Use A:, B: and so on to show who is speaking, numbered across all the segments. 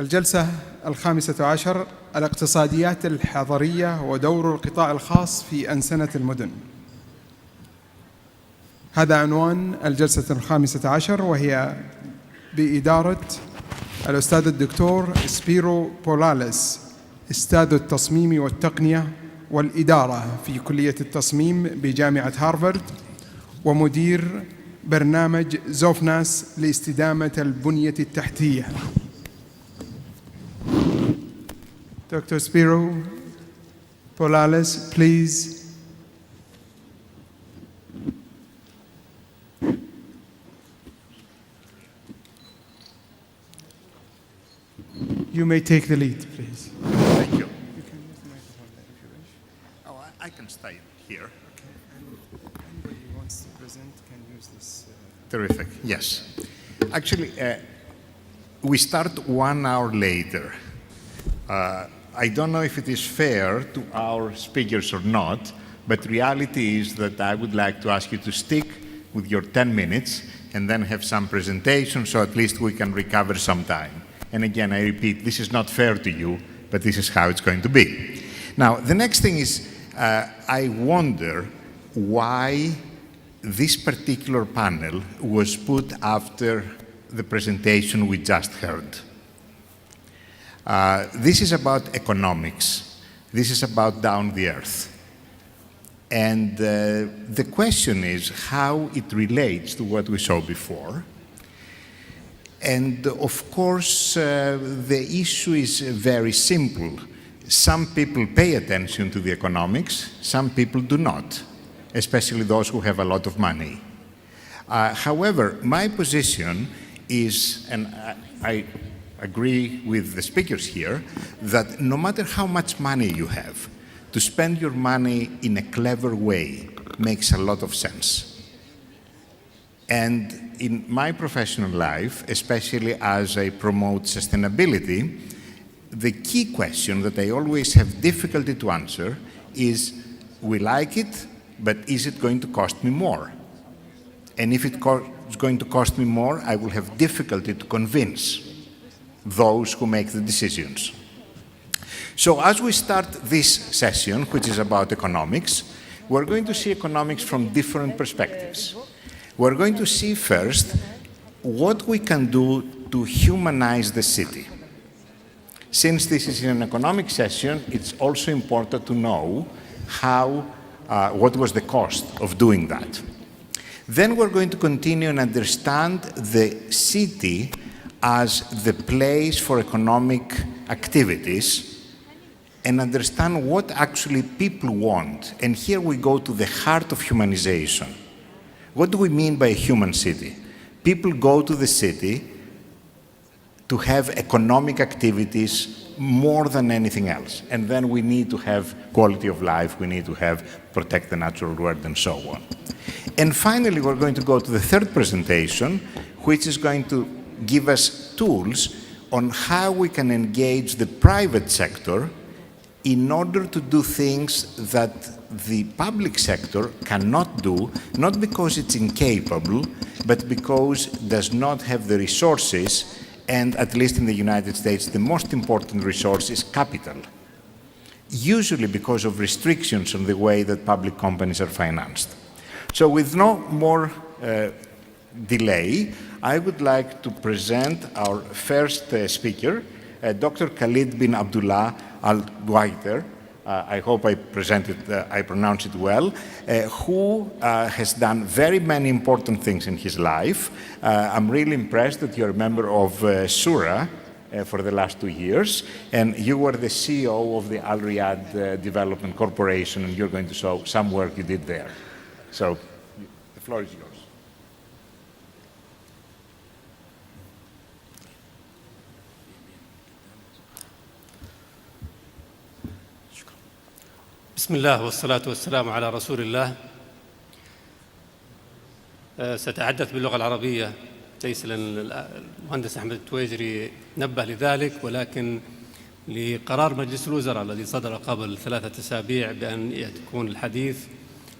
A: الجلسة الخامسة عشر: الاقتصاديات الحضرية ودور القطاع الخاص في أنسنة المدن. هذا عنوان الجلسة الخامسة عشر، وهي بإدارة الأستاذ الدكتور سبيرو بولاليس، أستاذ التصميم والتقنية والإدارة في كلية التصميم بجامعة هارفارد، ومدير برنامج زوفناس لاستدامة البنية التحتية. Dr. Spiro Polalis, please. You may take the lead, please.
B: Thank you.
A: You can use the microphone there if you wish.
B: Oh, I can stay here.
A: Okay. Anybody who wants to present can use this.
B: Terrific. Yes. Actually, we start 1 hour later. I don't know if it is fair to our speakers or not, but reality is that I would like to ask you to stick with your 10 minutes and then have some presentation, so at least we can recover some time. And again, I repeat, this is not fair to you, but this is how it's going to be. Now, the next thing is, I wonder why this particular panel was put after the presentation we just heard. This is about economics. This is about down the earth. And the question is how it relates to what we saw before. And of course, the issue is very simple. Some people pay attention to the economics, some people do not, especially those who have a lot of money. However, my position is, and I agree with the speakers here, that no matter how much money you have, to spend your money in a clever way makes a lot of sense. And in my professional life, especially as I promote sustainability, the key question that I always have difficulty to answer is, we like it, but is it going to cost me more? And if it's going to cost me more, I will have difficulty to convince those who make the decisions. So as we start this session, which is about economics, we're going to see economics from different perspectives. We're going to see first what we can do to humanize the city. Since this is an economic session, it's also important to know what was the cost of doing that. Then we're going to continue and understand the city as the place for economic activities and understand what actually people want. And here we go to the heart of humanization. What do we mean by a human city? People go to the city to have economic activities more than anything else. And then we need to have quality of life, we need to protect the natural world and so on. And finally, we're going to go to the third presentation, which is going to give us tools on how we can engage the private sector in order to do things that the public sector cannot do, not because it's incapable, but because it does not have the resources, and at least in the United States, the most important resource is capital, usually because of restrictions on the way that public companies are financed. So with no more delay, I would like to present our first speaker, Dr. Khalid bin Abdullah Al-Duaiter. I hope I pronounce it well, who has done very many important things in his life. I'm really impressed that you're a member of Sura for the last 2 years, and you were the CEO of the Al Riyadh Development Corporation, and you're going to show some work you did there. So the floor is yours.
C: بسم الله والصلاة والسلام على رسول الله. سأتحدث باللغة العربية، ليس لأن المهندس أحمد التويجري نبه لذلك، ولكن لقرار مجلس الوزراء الذي صدر قبل 3 أسابيع بأن يكون الحديث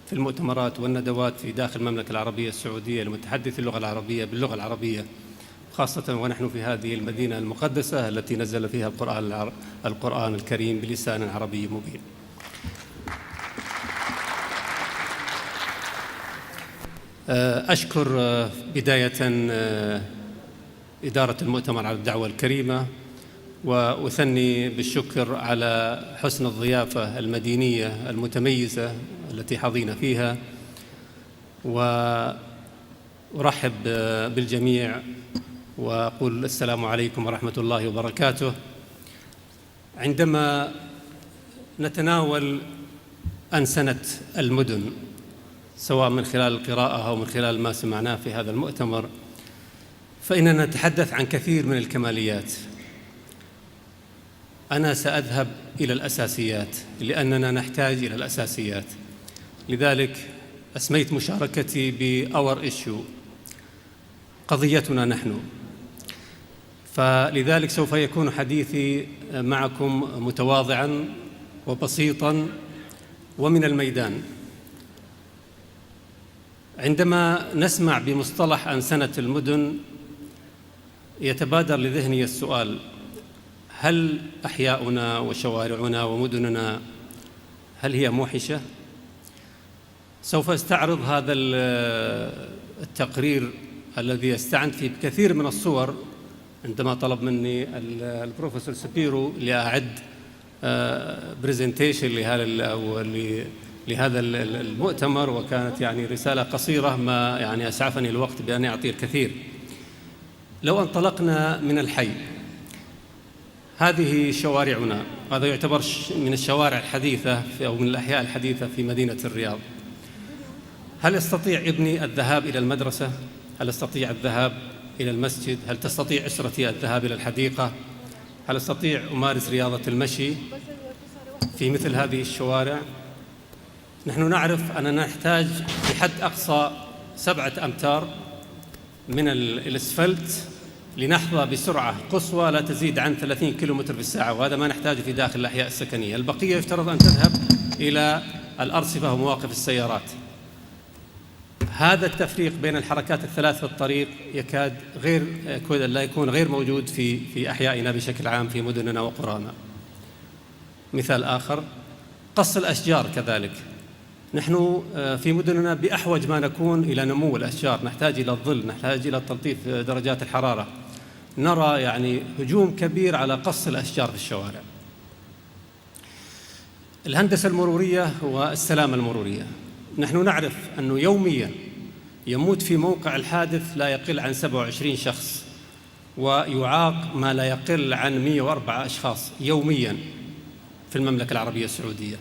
C: في المؤتمرات والندوات في داخل المملكة العربية السعودية لمتحدثي اللغة العربية باللغة العربية، خاصة ونحن في هذه المدينة المقدسة التي نزل فيها القرآن الكريم بلسان عربي مبين. أشكر بداية إدارة المؤتمر على الدعوة الكريمة، وأثني بالشكر على حسن الضيافة المدينية المتميزة التي حظينا فيها، وأرحب بالجميع وأقول السلام عليكم ورحمة الله وبركاته. عندما نتناول أنسنة المدن سواء من خلال القراءة أو من خلال ما سمعناه في هذا المؤتمر، فإننا نتحدث عن كثير من الكماليات. أنا سأذهب إلى الأساسيات لأننا نحتاج إلى الأساسيات، لذلك أسميت مشاركتي بأور إيشيو، قضيتنا نحن. فلذلك سوف يكون حديثي معكم متواضعاً وبسيطاً ومن الميدان. عندما نسمع بمصطلح أنسنة المدن يتبادر لذهني السؤال: هل أحياؤنا وشوارعنا ومدننا هل هي موحشة؟ سوف استعرض هذا التقرير الذي يستعن في كثير من الصور عندما طلب مني البروفيسور سبيرو لأعد بريزنتيشن لهذا المؤتمر، وكانت يعني رسالة قصيرة ما يعني أسعفني الوقت بأن أعطي الكثير. لو انطلقنا من الحي، هذه شوارعنا، هذا يعتبر من الشوارع الحديثة أو من الأحياء الحديثة في مدينة الرياض. هل يستطيع ابني الذهاب إلى المدرسة؟ هل أستطيع الذهاب إلى المسجد؟ هل تستطيع أسرتي الذهاب إلى الحديقة؟ هل أستطيع أمارس رياضة المشي في مثل هذه الشوارع؟ نحن نعرف أننا نحتاج بحد أقصى 7 أمتار من الأسفلت لنحظى بسرعة قصوى لا تزيد عن 30 كيلومتر في الساعة، وهذا ما نحتاجه في داخل الأحياء السكنية. البقية يفترض أن تذهب إلى الأرصفة ومواقف السيارات. هذا التفريق بين الحركات الثلاث في الطريق يكاد لا يكون غير موجود في أحيائنا بشكل عام في مدننا وقرانا. مثال آخر: قص الأشجار كذلك. نحن في مدننا بأحوج ما نكون إلى نمو الأشجار، نحتاج إلى الظل، نحتاج إلى تلطيف درجات الحرارة. نرى يعني هجوم كبير على قص الأشجار في الشوارع. الهندسة المرورية والسلامة المرورية. نحن نعرف أنه يومياً يموت في موقع الحادث لا يقل عن 27 شخص، ويعاق ما لا يقل عن 104 أشخاص يومياً في المملكة العربية السعودية.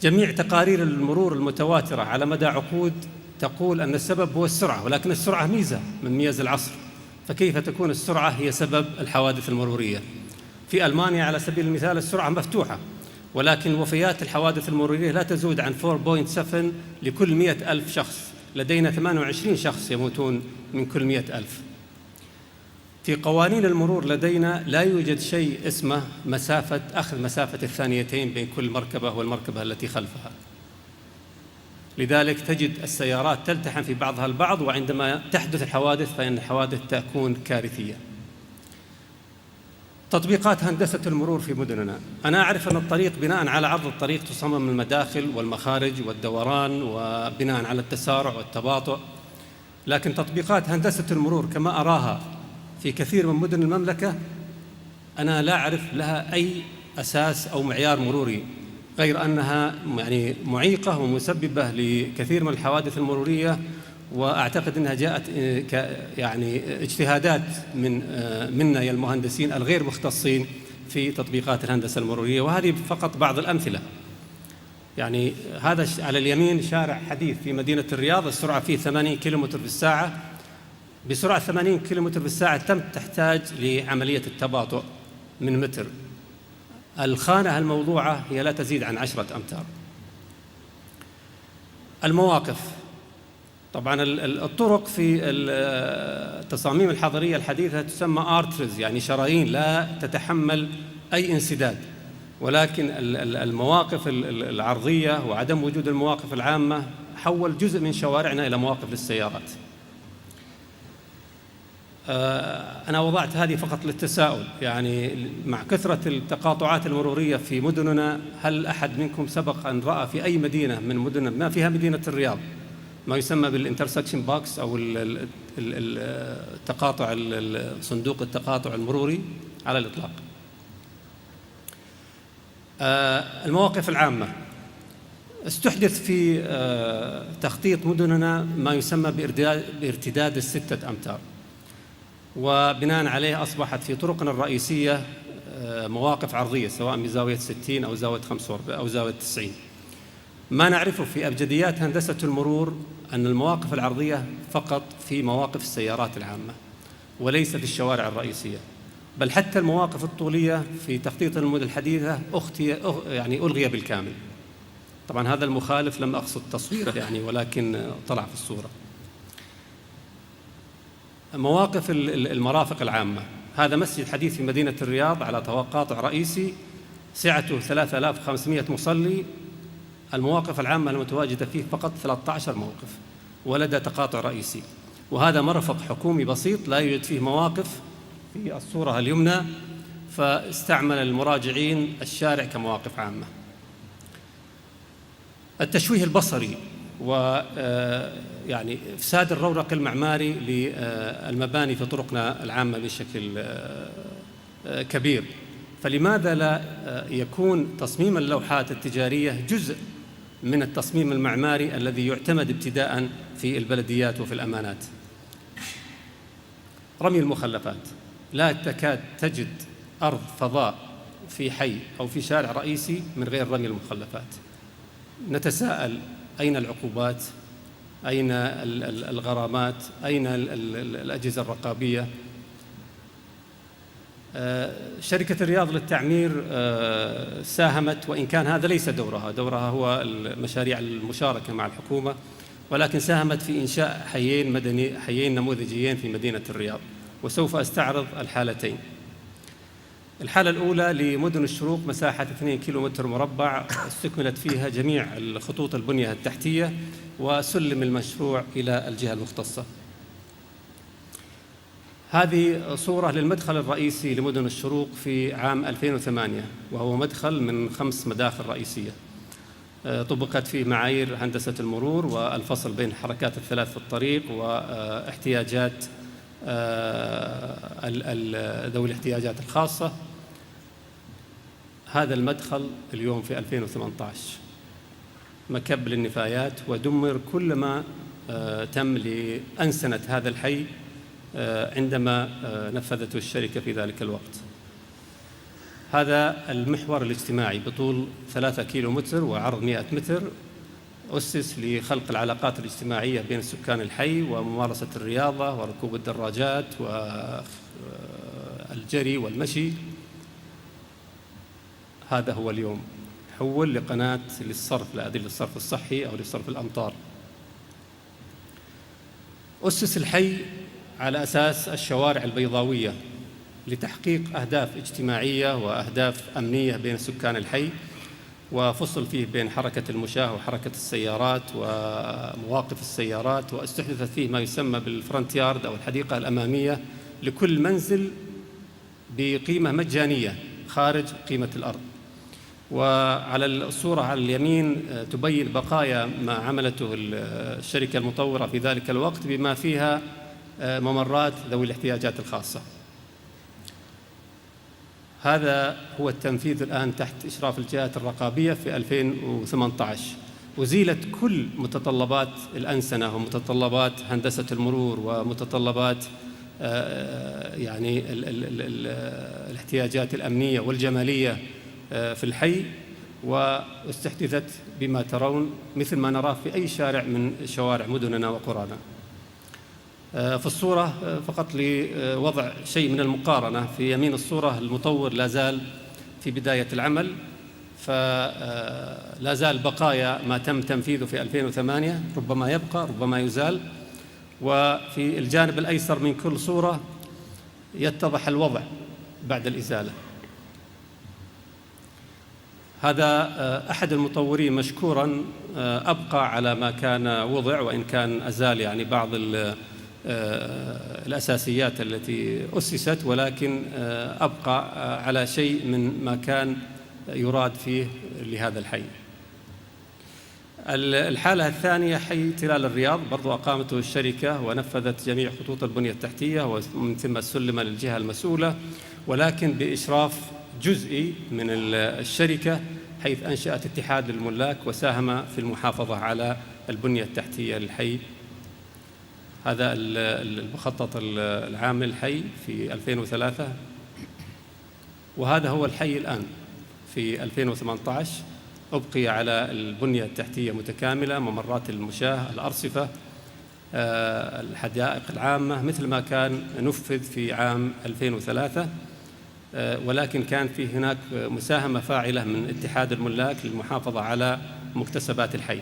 C: جميع تقارير المرور المتواترة على مدى عقود تقول أن السبب هو السرعة، ولكن السرعة ميزة من ميز العصر، فكيف تكون السرعة هي سبب الحوادث المرورية؟ في ألمانيا على سبيل المثال السرعة مفتوحة، ولكن وفيات الحوادث المرورية لا تزود عن 4.7 لكل 100,000 شخص. لدينا 28 شخص يموتون من كل 100,000. في قوانين المرور لدينا لا يوجد شيء اسمه أخذ مسافة الثانيتين بين كل مركبة والمركبة التي خلفها. لذلك تجد السيارات تلتحم في بعضها البعض، وعندما تحدث الحوادث فإن الحوادث تكون كارثية. تطبيقات هندسة المرور في مدننا. أنا أعرف أن الطريق بناء على عرض الطريق تصمم المداخل والمخارج والدوران وبناء على التسارع والتباطؤ، لكن تطبيقات هندسة المرور كما أراها في كثير من مدن المملكة أنا لا أعرف لها أي أساس أو معيار مروري، غير أنها يعني معيقة ومسببة لكثير من الحوادث المرورية. وأعتقد أنها جاءت يعني اجتهادات منا يا المهندسين الغير مختصين في تطبيقات الهندسة المرورية، وهذه فقط بعض الأمثلة. يعني هذا على اليمين شارع حديث في مدينة الرياض، السرعة فيه 80 كيلومتر في الساعة. بسرعة 80 كيلومتر في الساعة تحتاج لعملية التباطؤ من متر. الخانة الموضوعة هي لا تزيد عن 10 أمتار. المواقف. طبعا الطرق في التصاميم الحضرية الحديثة تسمى آرترز، يعني شرايين لا تتحمل أي انسداد، ولكن المواقف العرضية وعدم وجود المواقف العامة حول جزء من شوارعنا إلى مواقف للسيارات. أنا وضعت هذه فقط للتساؤل، يعني مع كثرة التقاطعات المرورية في مدننا، هل أحد منكم سبق أن رأى في أي مدينة من مدن ما فيها مدينة الرياض ما يسمى بالانترسكشن باكس أو التقاطع، صندوق التقاطع المروري على الإطلاق؟ المواقف العامة، استحدث في تخطيط مدننا ما يسمى بارتداد 6 أمتار، وبناء عليه أصبحت في طرقنا الرئيسية مواقف عرضية سواء بزاوية 60 أو زاوية 45 أو زاوية 90. ما نعرفه في أبجديات هندسة المرور أن المواقف العرضية فقط في مواقف السيارات العامة وليس في الشوارع الرئيسية، بل حتى المواقف الطولية في تخطيط المدن الحديثة يعني ألغي بالكامل. طبعا هذا المخالف لم أقصد تصويره يعني، ولكن طلع في الصورة. مواقف المرافق العامة، هذا مسجد حديث في مدينة الرياض على تقاطع رئيسي سعته 3500 مصلي، المواقف العامة المتواجدة فيه فقط 13 موقف ولدى تقاطع رئيسي، وهذا مرفق حكومي بسيط لا يوجد فيه مواقف في الصورة اليمنى، فاستعمل المراجعين الشارع كمواقف عامة. التشويه البصري ويعني إفساد الرونق المعماري للمباني في طرقنا العامة بشكل كبير، فلماذا لا يكون تصميم اللوحات التجارية جزء من التصميم المعماري الذي يعتمد ابتداءً في البلديات وفي الأمانات؟ رمي المخلفات، لا تكاد تجد أرض فضاء في حي أو في شارع رئيسي من غير رمي المخلفات. نتساءل أين العقوبات؟ أين الغرامات؟ أين الأجهزة الرقابية؟ شركة الرياض للتعمير ساهمت، وإن كان هذا ليس دورها هو المشاريع المشاركة مع الحكومة، ولكن ساهمت في إنشاء حيين نموذجيين في مدينة الرياض، وسوف أستعرض الحالتين. الحالة الأولى لمدن الشروق، مساحة 2 كيلومتر مربع، استكملت فيها جميع خطوط البنية التحتية وسلم المشروع إلى الجهة المختصة. هذه صورة للمدخل الرئيسي لمدن الشروق في عام 2008، وهو مدخل من 5 مداخل رئيسية طبقت فيه معايير هندسة المرور والفصل بين الحركات الثلاث في الطريق واحتياجات ذوي الاحتياجات الخاصة. هذا المدخل اليوم في 2018 مكب للنفايات، ودمر كل ما تم لأنسنة هذا الحي عندما نفذته الشركة في ذلك الوقت. هذا المحور الاجتماعي بطول 3 كيلومتر وعرض 100 متر، أسس لخلق العلاقات الاجتماعية بين سكان الحي وممارسة الرياضة وركوب الدراجات والجري والمشي. هذا هو اليوم، حول لقناة للصرف، لا أدري للصرف الصحي أو لصرف الأمطار. أسس الحي على أساس الشوارع البيضاوية لتحقيق أهداف اجتماعية وأهداف أمنية بين سكان الحي، وفصل فيه بين حركة المشاة وحركة السيارات ومواقف السيارات، واستحدثت فيه ما يسمى بالفرونت يارد أو الحديقة الأمامية لكل منزل بقيمة مجانية خارج قيمة الأرض. وعلى الصورة على اليمين تبين بقايا ما عملته الشركة المطورة في ذلك الوقت بما فيها ممرات ذوي الاحتياجات الخاصة. هذا هو التنفيذ الآن تحت إشراف الجهات الرقابية في 2018. وزيلت كل متطلبات الأنسنة ومتطلبات هندسة المرور ومتطلبات يعني الاحتياجات الأمنية والجمالية في الحي، واستحدثت بما ترون مثل ما نراه في أي شارع من شوارع مدننا وقرانا. في الصورة فقط لوضع شيء من المقارنة، في يمين الصورة المطور لا زال في بداية العمل، فلا زال بقايا ما تم تنفيذه في 2008، ربما يبقى ربما يزال. وفي الجانب الأيسر من كل صورة يتضح الوضع بعد الإزالة. هذا أحد المطورين مشكوراً أبقى على ما كان وضع، وإن كان أزال يعني بعض الأساسيات التي أسست، ولكن أبقى على شيء من ما كان يراد فيه لهذا الحي. الحالة الثانية حي تلال الرياض، برضو أقامته الشركة ونفذت جميع خطوط البنية التحتية ومن ثم السلم للجهة المسؤولة، ولكن بإشراف جزئي من الشركة، حيث أنشأت اتحاد للملاك وساهم في المحافظة على البنية التحتية للحي. هذا المخطط العام للحي في 2003، وهذا هو الحي الآن في 2018. أبقي على البنية التحتية متكاملة، ممرات المشاة، الأرصفة، الحدائق العامة، مثل ما كان نفذ في عام 2003، ولكن كان في هناك مساهمة فاعلة من اتحاد الملاك للمحافظة على مكتسبات الحي.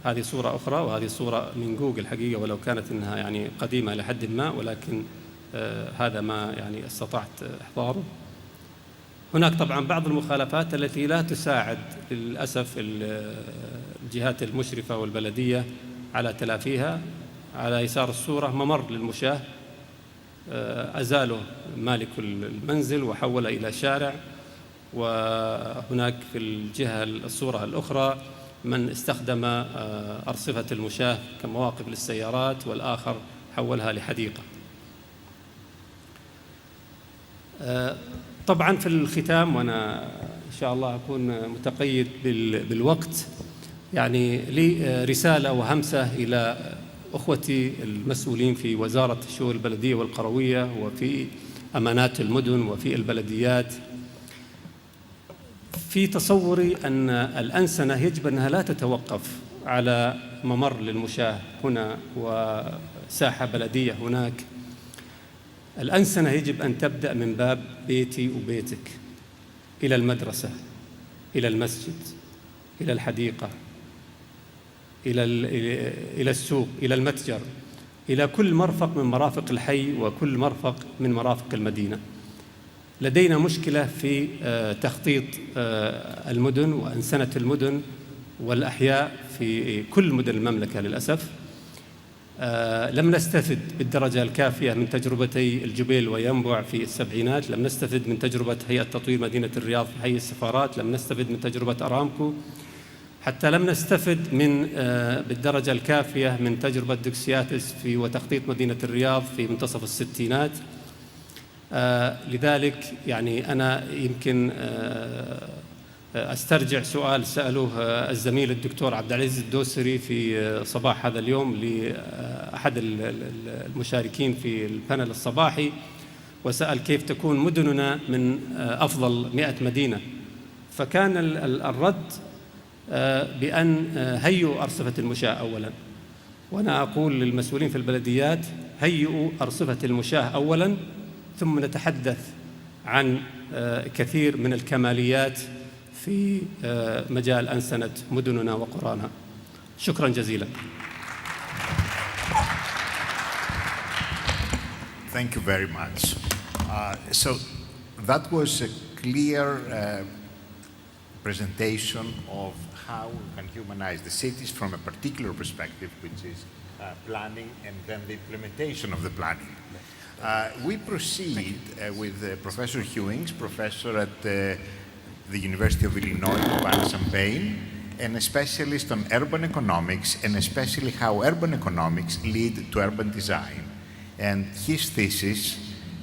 C: هذه صورة أخرى، وهذه صورة من جوجل حقيقة، ولو كانت إنها يعني قديمة لحد ما، ولكن هذا ما يعني استطعت إحضاره. هناك طبعا بعض المخالفات التي لا تساعد للأسف الجهات المشرفة والبلدية على تلافيها. على يسار الصورة ممر للمشاة أزاله مالك المنزل وحوله إلى شارع، وهناك في الجهة الصورة الأخرى من استخدم أرصفة المشاة كمواقف للسيارات، والآخر حولها لحديقة. طبعا في الختام، وأنا إن شاء الله أكون متقيد بالوقت، يعني لي رسالة وهمسة إلى أخوتي المسؤولين في وزارة الشؤون البلدية والقروية وفي أمانات المدن وفي البلديات. في تصوري أن الأنسنة يجب أنها لا تتوقف على ممر للمشاة هنا وساحة بلدية هناك. الأنسنة يجب أن تبدأ من باب بيتي وبيتك، إلى المدرسة، إلى المسجد، إلى الحديقة، إلى السوق، إلى المتجر، إلى كل مرفق من مرافق الحي وكل مرفق من مرافق المدينة. لدينا مشكلة في تخطيط المدن وأنسنة المدن والأحياء في كل مدن المملكة للأسف. لم نستفد بالدرجة الكافية من تجربتي الجبيل وينبع في السبعينات، لم نستفد من تجربة هيئة تطوير مدينة الرياض في حي السفارات، لم نستفد من تجربة أرامكو، حتى لم نستفد بالدرجة الكافية من تجربة دوكسياتس في وتخطيط مدينة الرياض في منتصف الستينات. لذلك يعني أنا يمكن أسترجع سؤال سأله الزميل الدكتور عبد العزيز الدوسري في صباح هذا اليوم لأحد المشاركين في البانل الصباحي، وسأل كيف تكون مدننا من أفضل 100 مدينة، فكان الرد بأن هيئوا أرصفة المشاة أولاً. وأنا أقول للمسؤولين في البلديات: هيئوا أرصفة المشاة أولاً، ثم نتحدث عن كثير من الكماليات في مجال أنسنة مدننا وقرانا. شكراً جزيلاً.
B: Thank you very much. So that was a clear presentation of how we can humanize the cities from a particular perspective, which is planning and then the implementation of the planning. We proceed with Professor Hewings, professor at the University of Illinois, Urbana-Champaign, and a specialist on urban economics, and especially how urban economics lead to urban design. And his thesis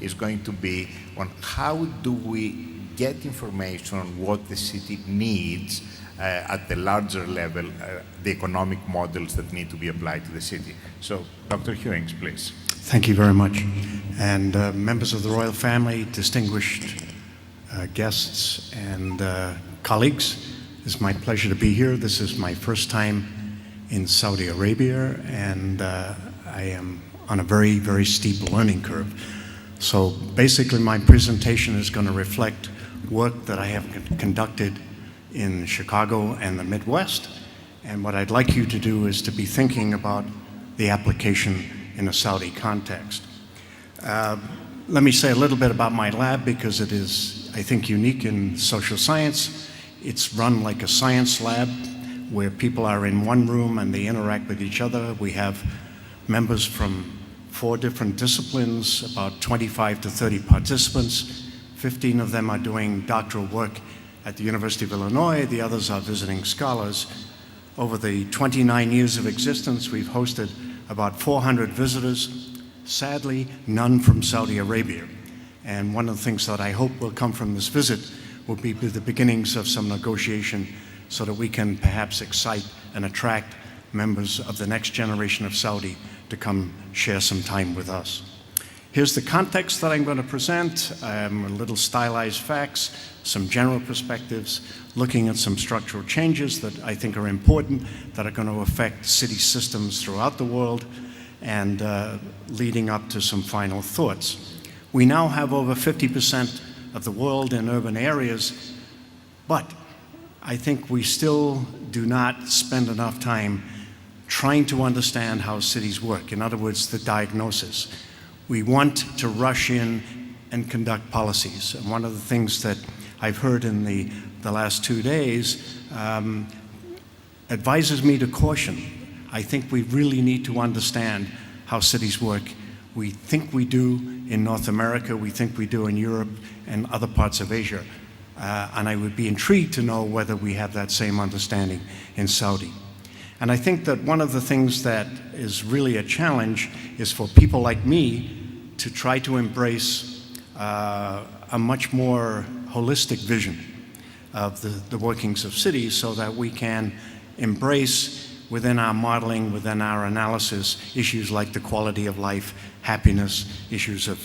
B: is going to be on how do we get information on what the city needs at the larger level, the economic models that need to be applied to the city. So, Dr. Hewings, please.
D: Thank you very much. And members of the royal family, distinguished guests and colleagues, it's my pleasure to be here. This is my first time in Saudi Arabia, and I am on a very, very steep learning curve. So basically my presentation is going to reflect work that I have conducted in Chicago and the Midwest, and what I'd like you to do is to be thinking about the application in a Saudi context. Let me say a little bit about my lab, because it is, I think, unique in social science. It's run like a science lab where people are in one room and they interact with each other. We have members from 4 different disciplines, about 25 to 30 participants. 15 of them are doing doctoral work at the University of Illinois. The others are visiting scholars. Over the 29 years of existence, we've hosted about 400 visitors. Sadly, none from Saudi Arabia. And one of the things that I hope will come from this visit will be the beginnings of some negotiation so that we can perhaps excite and attract members of the next generation of Saudi to come share some time with us. Here's the context that I'm going to present, a little stylized facts, some general perspectives, looking at some structural changes that I think are important, that are going to affect city systems throughout the world, and leading up to some final thoughts. We now have over 50% of the world in urban areas, but I think we still do not spend enough time trying to understand how cities work. In other words, the diagnosis. We want to rush in and conduct policies. And one of the things that I've heard in the last 2 days advises me to caution. I think we really need to understand how cities work. We think we do in North America, we think we do in Europe and other parts of Asia. And I would be intrigued to know whether we have that same understanding in Saudi. And I think that one of the things that is really a challenge is for people like me to try to embrace a much more holistic vision of the workings of cities so that we can embrace within our modeling, within our analysis, issues like the quality of life, happiness, issues of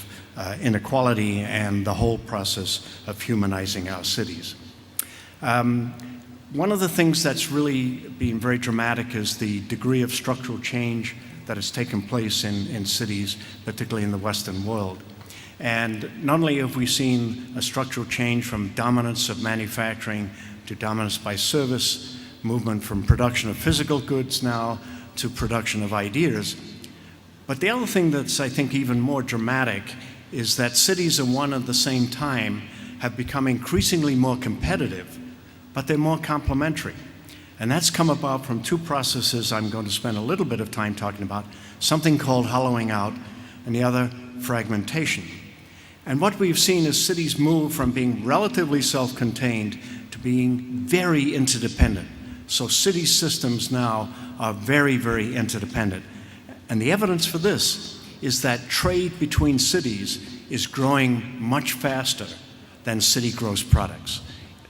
D: inequality, and the whole process of humanizing our cities. One of the things that's really been very dramatic is the degree of structural change that has taken place in cities, particularly in the Western world. And not only have we seen a structural change from dominance of manufacturing to dominance by service, movement from production of physical goods now to production of ideas, but the other thing that's, I think, even more dramatic is that cities at one and the same time have become increasingly more competitive, but they're more complementary. And that's come about from 2 processes I'm going to spend a little bit of time talking about, something called hollowing out and the other fragmentation. And what we've seen is cities move from being relatively self-contained to being very interdependent. So city systems now are very, very interdependent. And the evidence for this is that trade between cities is growing much faster than city gross products.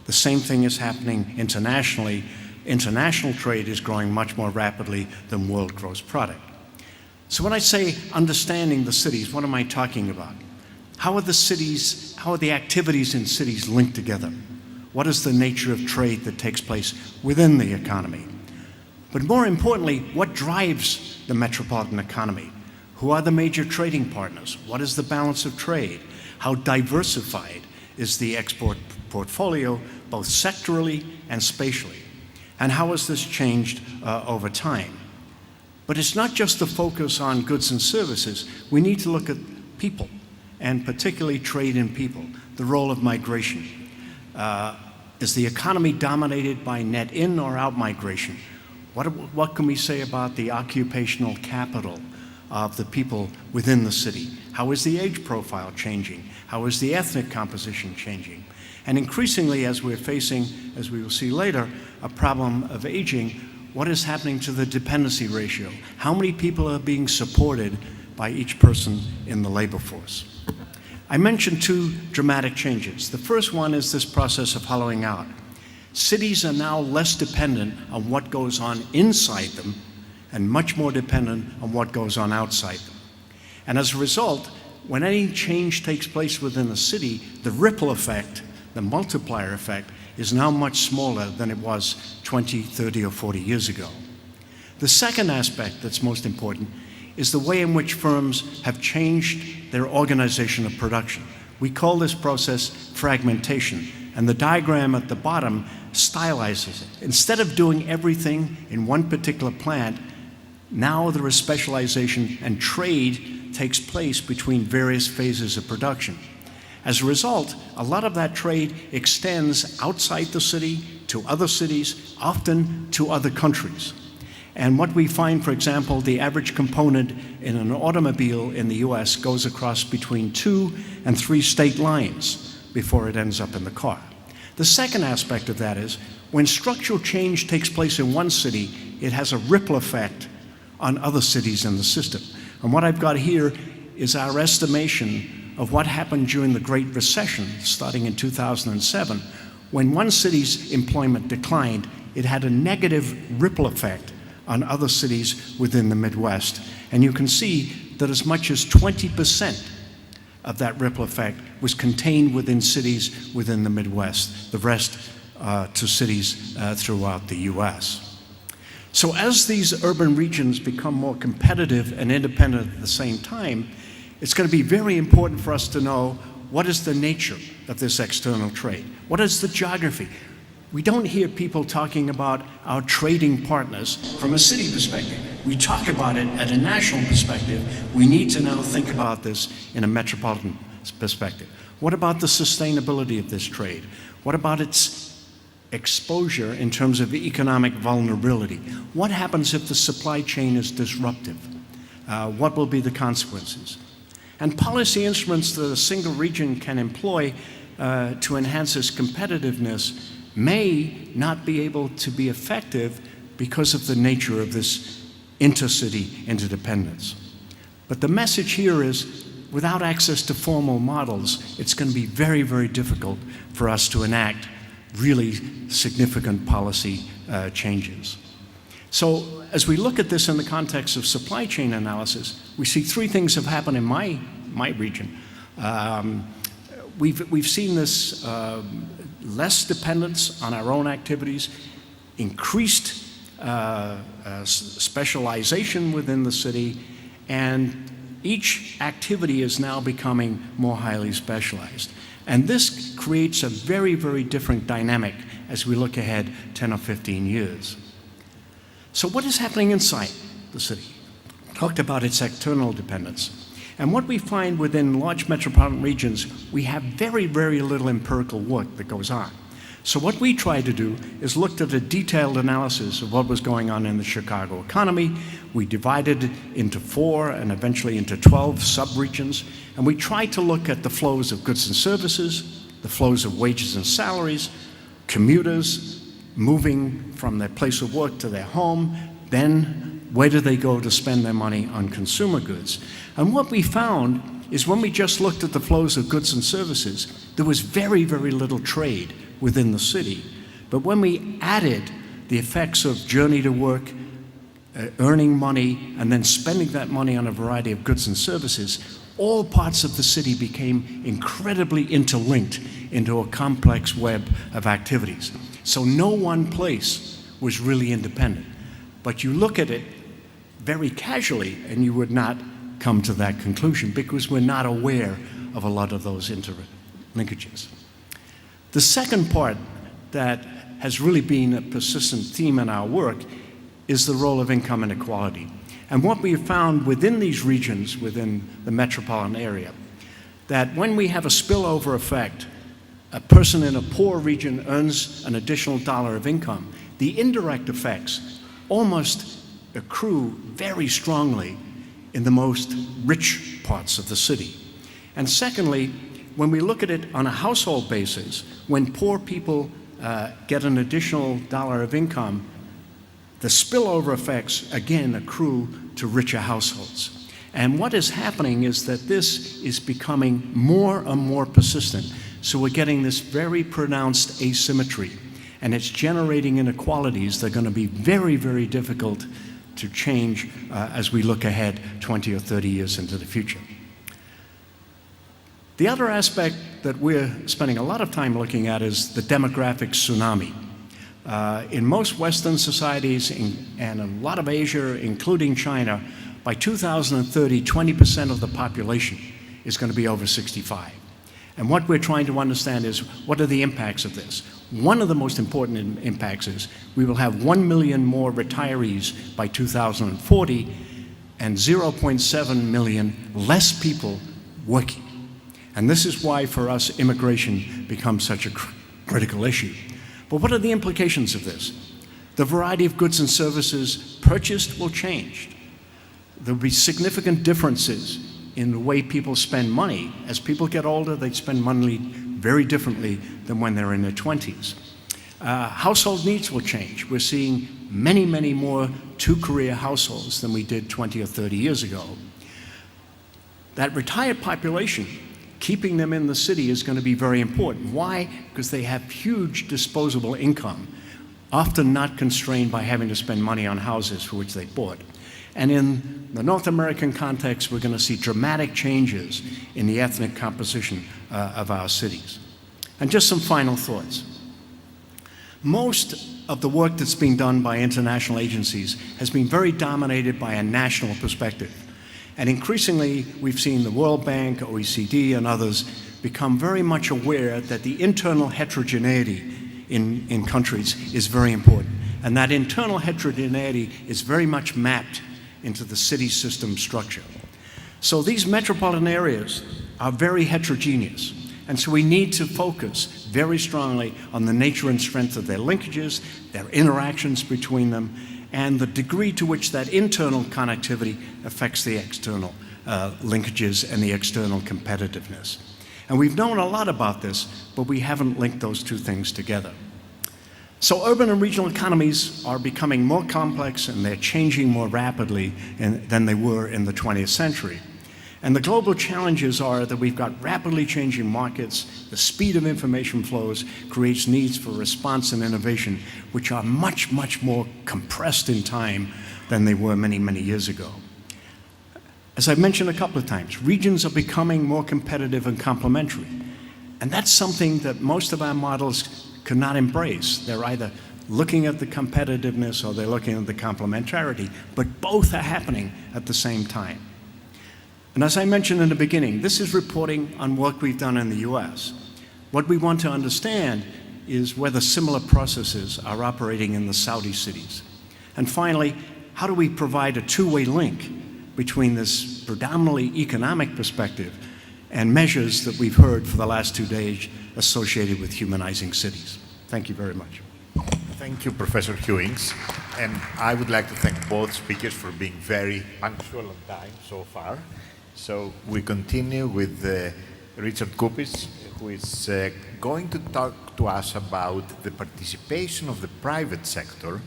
D: The same thing is happening internationally. International trade is growing much more rapidly than world gross product. So when I say understanding the cities, what am I talking about? How are the activities in cities linked together? What is the nature of trade that takes place within the economy? But more importantly, what drives the metropolitan economy? Who are the major trading partners? What is the balance of trade? How diversified is the export portfolio, both sectorally and spatially? And how has this changed over time? But it's not just the focus on goods and services. We need to look at people, and particularly trade in people, the role of migration. Is the economy dominated by net in or out migration? What can we say about the occupational capital of the people within the city? How is the age profile changing? How is the ethnic composition changing? And increasingly, as we're facing, as we will see later, a problem of aging, what is happening to the dependency ratio? How many people are being supported by each person in the labor force? I mentioned 2 dramatic changes. The first one is this process of hollowing out. Cities are now less dependent on what goes on inside them and much more dependent on what goes on outside them. And as a result, when any change takes place within a city, the ripple effect, the multiplier effect, is now much smaller than it was 20, 30, or 40 years ago. The second aspect that's most important is the way in which firms have changed their organization of production. We call this process fragmentation, and the diagram at the bottom stylizes it. Instead of doing everything in one particular plant, now there is specialization and trade takes place between various phases of production. As a result, a lot of that trade extends outside the city to other cities, often to other countries. And what we find, for example, the average component in an automobile in the US goes across between 2 and 3 state lines before it ends up in the car. The second aspect of that is when structural change takes place in one city, it has a ripple effect on other cities in the system. And what I've got here is our estimation of what happened during the Great Recession, starting in 2007. When one city's employment declined, it had a negative ripple effect on other cities within the Midwest. And you can see that as much as 20% of that ripple effect was contained within cities within the Midwest, the rest to cities throughout the US. So as these urban regions become more competitive and independent at the same time, it's going to be very important for us to know what is the nature of this external trade? What is the geography? We don't hear people talking about our trading partners from a city perspective. We talk about it at a national perspective. We need to now think about this in a metropolitan perspective. What about the sustainability of this trade? What about its exposure in terms of economic vulnerability? What happens if the supply chain is disruptive? What will be the consequences? And policy instruments that a single region can employ to enhance its competitiveness may not be able to be effective because of the nature of this intercity interdependence. But the message here is, without access to formal models, it's going to be very, very difficult for us to enact really significant policy changes. So as we look at this in the context of supply chain analysis, we see 3 things have happened in my region. We've seen this less dependence on our own activities, increased specialization within the city, and each activity is now becoming more highly specialized. And this creates a very, very different dynamic as we look ahead 10 or 15 years. So what is happening inside the city? Talked about its external dependence. And what we find within large metropolitan regions, we have very, very little empirical work that goes on. So what we tried to do is looked at a detailed analysis of what was going on in the Chicago economy. We divided it into 4 and eventually into 12 sub-regions. And we tried to look at the flows of goods and services, the flows of wages and salaries, commuters moving from their place of work to their home, then where do they go to spend their money on consumer goods? And what we found is when we just looked at the flows of goods and services, there was very, very little trade within the city. But when we added the effects of journey to work, earning money, and then spending that money on a variety of goods and services, all parts of the city became incredibly interlinked into a complex web of activities. So no one place was really independent. But you look at it very casually and you would not come to that conclusion because we're not aware of a lot of those interlinkages. The second part that has really been a persistent theme in our work is the role of income inequality. And what we have found within these regions, within the metropolitan area, that when we have a spillover effect, a person in a poor region earns an additional dollar of income, the indirect effects almost accrue very strongly in the most rich parts of the city. And secondly, when we look at it on a household basis, when poor people get an additional dollar of income, the spillover effects again accrue to richer households. And what is happening is that this is becoming more and more persistent. So we're getting this very pronounced asymmetry, and it's generating inequalities that are going to be very, very difficult to change as we look ahead 20 or 30 years into the future. The other aspect that we're spending a lot of time looking at is the demographic tsunami. In most Western societies and a lot of Asia, including China, by 2030, 20% of the population is going to be over 65. And what we're trying to understand is, what are the impacts of this? One of the most important impacts is we will have 1 million more retirees by 2040 and 0.7 million less people working. And this is why, for us, immigration becomes such a critical issue. But what are the implications of this? The variety of goods and services purchased will change. There will be significant differences in the way people spend money. As people get older, they spend money very differently than when they're in their 20s. Household needs will change. We're seeing many, many more two-career households than we did 20 or 30 years ago. That retired population, keeping them in the city is going to be very important. Why? Because they have huge disposable income, often not constrained by having to spend money on houses for which they bought. And in the North American context, we're going to see dramatic changes in the ethnic composition of our cities. And just some final thoughts. Most of the work that's being done by international agencies has been very dominated by a national perspective. And increasingly, we've seen the World Bank, OECD, and others become very much aware that the internal heterogeneity in countries is very important. And that internal heterogeneity is very much mapped into the city system structure. So these metropolitan areas are very heterogeneous. And so we need to focus very strongly on the nature and strength of their linkages, their interactions between them, and the degree to which that internal connectivity affects the external linkages and the external competitiveness. And we've known a lot about this, but we haven't linked those two things together. So urban and regional economies are becoming more complex, and they're changing more rapidly than they were in the 20th century. And the global challenges are that we've got rapidly changing markets. The speed of information flows creates needs for response and innovation, which are much, much more compressed in time than they were many, many years ago. As I've mentioned a couple of times, regions are becoming more competitive and complementary. And that's something that most of our models cannot embrace. They're either looking at the competitiveness or they're looking at the complementarity, but both are happening at the same time. And as I mentioned in the beginning, this is reporting on work we've done in the US. What we want to understand is whether similar processes are operating in the Saudi cities. And finally, how do we provide a two-way link between this predominantly economic perspective and measures that we've heard for the last 2 days associated with humanizing cities? Thank you very much.
B: Thank you, Professor Hewings. And I would like to thank both speakers for being very punctual on time so far. So we continue with Richard Kupis, who is going to talk to us about the participation of the private sector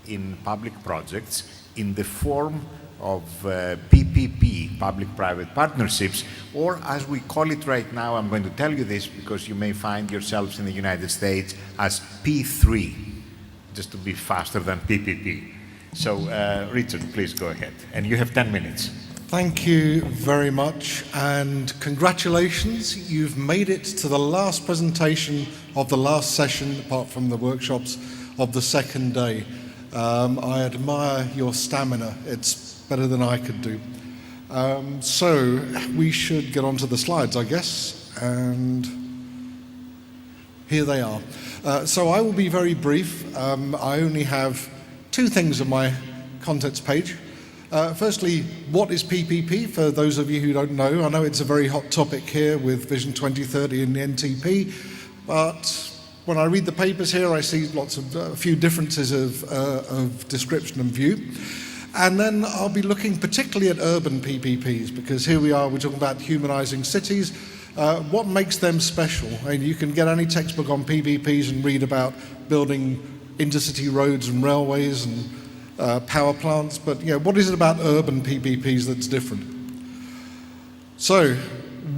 B: in public projects in the form of PPP, public-private partnerships, or as we call it right now, I'm going to tell you this because you may find yourselves in the United States as P3, just to be faster than PPP. So Richard, please go ahead. And you have 10 minutes.
E: Thank you very much, and congratulations. You've made it to the last presentation of the last session, apart from the workshops of the second day. I admire your stamina. It's better than I could do. So we should get on to the slides, I guess, and here they are. So I will be very brief. I only have 2 things on my contents page. Firstly, what is PPP? For those of you who don't know, I know it's a very hot topic here with Vision 2030 and the NTP, but when I read the papers here, I see a few differences of description and view. And then I'll be looking particularly at urban PPPs, because here we are, we're talking about humanizing cities. What makes them special? I mean, you can get any textbook on PPPs and read about building intercity roads and railways and power plants, but what is it about urban PPPs that's different? So,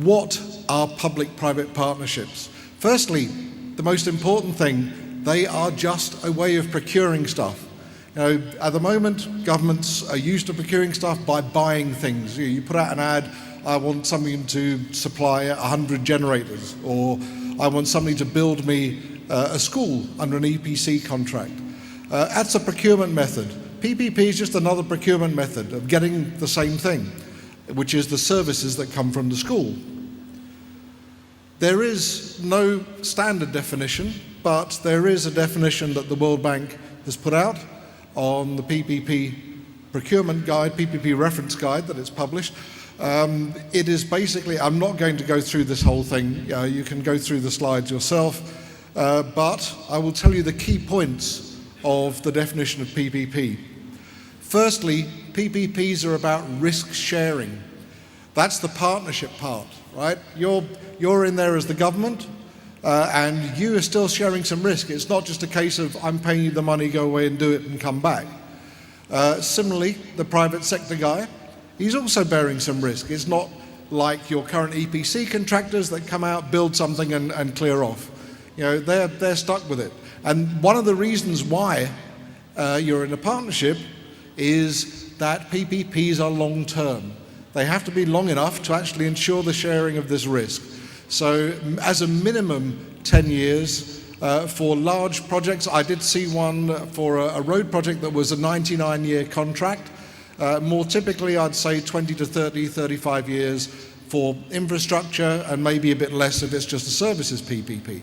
E: what are public-private partnerships? Firstly, the most important thing, they are just a way of procuring stuff. At the moment, governments are used to procuring stuff by buying things. You put out an ad, I want somebody to supply 100 generators, or I want somebody to build me a school under an EPC contract. That's a procurement method. PPP is just another procurement method of getting the same thing, which is the services that come from the school. There is no standard definition, but there is a definition that the World Bank has put out on the PPP procurement guide, PPP reference guide that it's published. It is basically, I'm not going to go through this whole thing, you can go through the slides yourself, but I will tell you the key points of the definition of PPP. Firstly, PPPs are about risk sharing. That's the partnership part, right? You're in there as the government, and you are still sharing some risk. It's not just a case of I'm paying you the money, go away and do it and come back. Similarly, the private sector guy, he's also bearing some risk. It's not like your current EPC contractors that come out, build something and clear off. You know, they're stuck with it. And one of the reasons why you're in a partnership is that PPPs are long term. They have to be long enough to actually ensure the sharing of this risk. So as a minimum 10 years for large projects. I did see one for a road project that was a 99-year contract. More typically, I'd say 20 to 30, 35 years for infrastructure, and maybe a bit less if it's just a services PPP.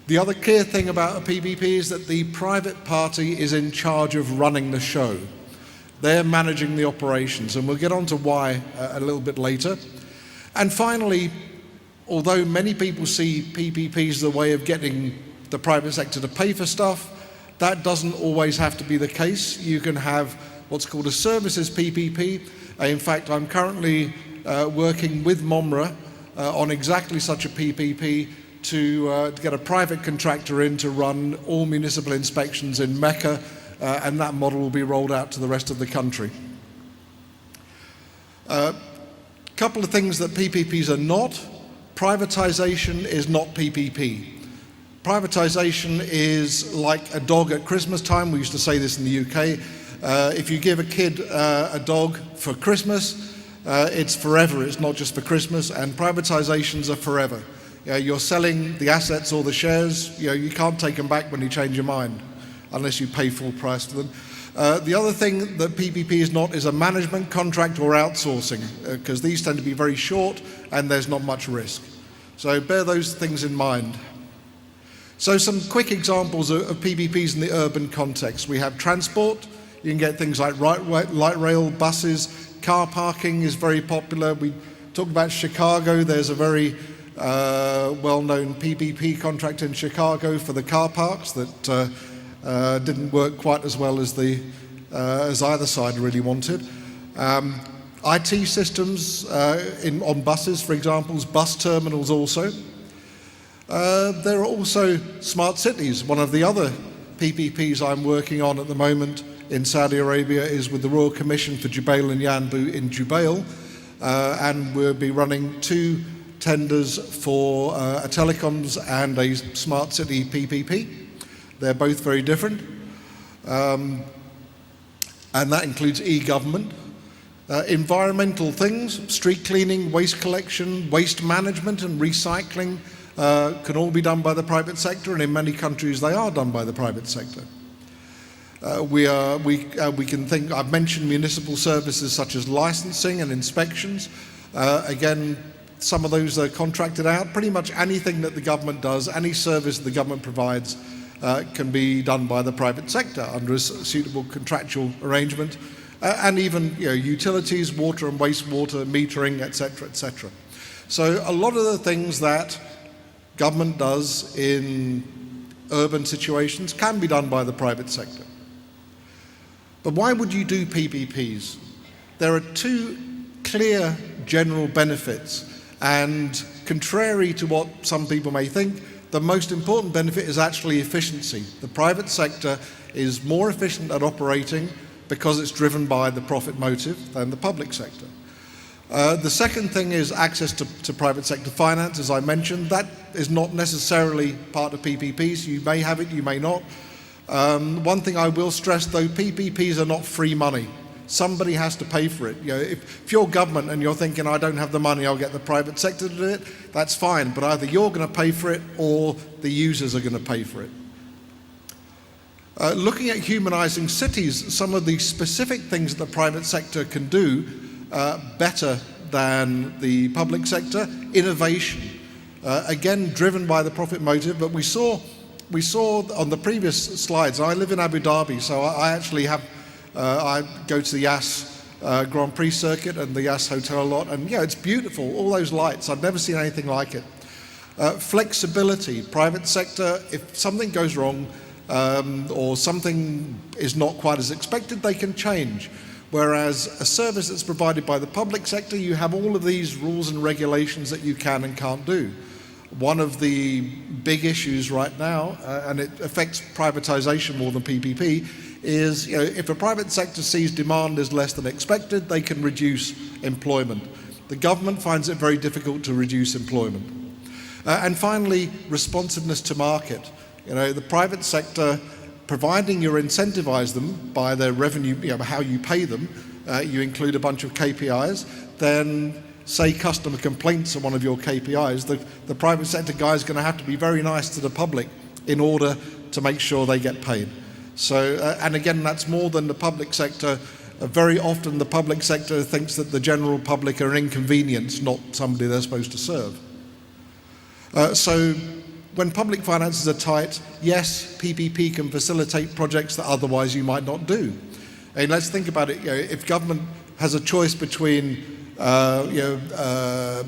E: The other clear thing about a PPP is that the private party is in charge of running the show. They're managing the operations, and we'll get on to why a little bit later. And finally, although many people see PPPs as a way of getting the private sector to pay for stuff, that doesn't always have to be the case. You can have what's called a services PPP. In fact, I'm currently working with MOMRA on exactly such a PPP to get a private contractor in to run all municipal inspections in Mecca, and that model will be rolled out to the rest of the country. Couple of things that PPPs are not. Privatisation is not PPP. Privatisation is like a dog at Christmas time. We used to say this in the UK. If you give a kid a dog for Christmas, it's forever. It's not just for Christmas. And privatisations are forever. You're selling the assets or the shares. You can't take them back when you change your mind, unless you pay full price for them. The other thing that PPP is not is a management contract or outsourcing, because these tend to be very short and there's not much risk. So bear those things in mind. So some quick examples of PPPs in the urban context. We have transport. You can get things like light rail, buses. Car parking is very popular. We talk about Chicago. There's a very well-known PPP contract in Chicago for the car parks that didn't work quite as well as either side really wanted. IT systems on buses, for example, bus terminals also. There are also smart cities. One of the other PPPs I'm working on at the moment in Saudi Arabia is with the Royal Commission for Jubail and Yanbu in Jubail, and we'll be running 2 tenders for a telecoms and a smart city PPP. They're both very different, and that includes e-government. Environmental things, street cleaning, waste collection, waste management and recycling can all be done by the private sector, and in many countries they are done by the private sector. We can think, I've mentioned municipal services such as licensing and inspections. Again, some of those are contracted out. Pretty much anything that the government does, any service the government provides, can be done by the private sector under a suitable contractual arrangement, and even utilities, water and wastewater, metering, etc., etc. So a lot of the things that government does in urban situations can be done by the private sector. But why would you do PPPs? There are 2 clear general benefits, and contrary to what some people may think, the most important benefit is actually efficiency. The private sector is more efficient at operating because it's driven by the profit motive than the public sector. The second thing is access to private sector finance, as I mentioned. That is not necessarily part of PPPs. You may have it, you may not. One thing I will stress though, PPPs are not free money. Somebody has to pay for it. If you're government and you're thinking, I don't have the money, I'll get the private sector to do it, that's fine. But either you're going to pay for it or the users are going to pay for it. Looking at humanising cities, some of the specific things that the private sector can do better than the public sector, innovation. Again, driven by the profit motive, but we saw on the previous slides, I live in Abu Dhabi, so I actually have, I go to the Yas Grand Prix circuit and the Yas Hotel a lot, and it's beautiful, all those lights, I've never seen anything like it. Flexibility, private sector, if something goes wrong, or something is not quite as expected, they can change. Whereas a service that's provided by the public sector, you have all of these rules and regulations that you can and can't do. One of the big issues right now, and it affects privatization more than PPP, is if a private sector sees demand is less than expected, they can reduce employment. The government finds it very difficult to reduce employment. And finally, responsiveness to market. The private sector, providing you incentivize them by their revenue, how you pay them, you include a bunch of KPIs, then say customer complaints are one of your KPIs, the private sector guy is going to have to be very nice to the public in order to make sure they get paid. So, and again, that's more than the public sector. Very often the public sector thinks that the general public are an inconvenience, not somebody they're supposed to serve. So when public finances are tight, yes, PPP can facilitate projects that otherwise you might not do. And let's think about it, if government has a choice between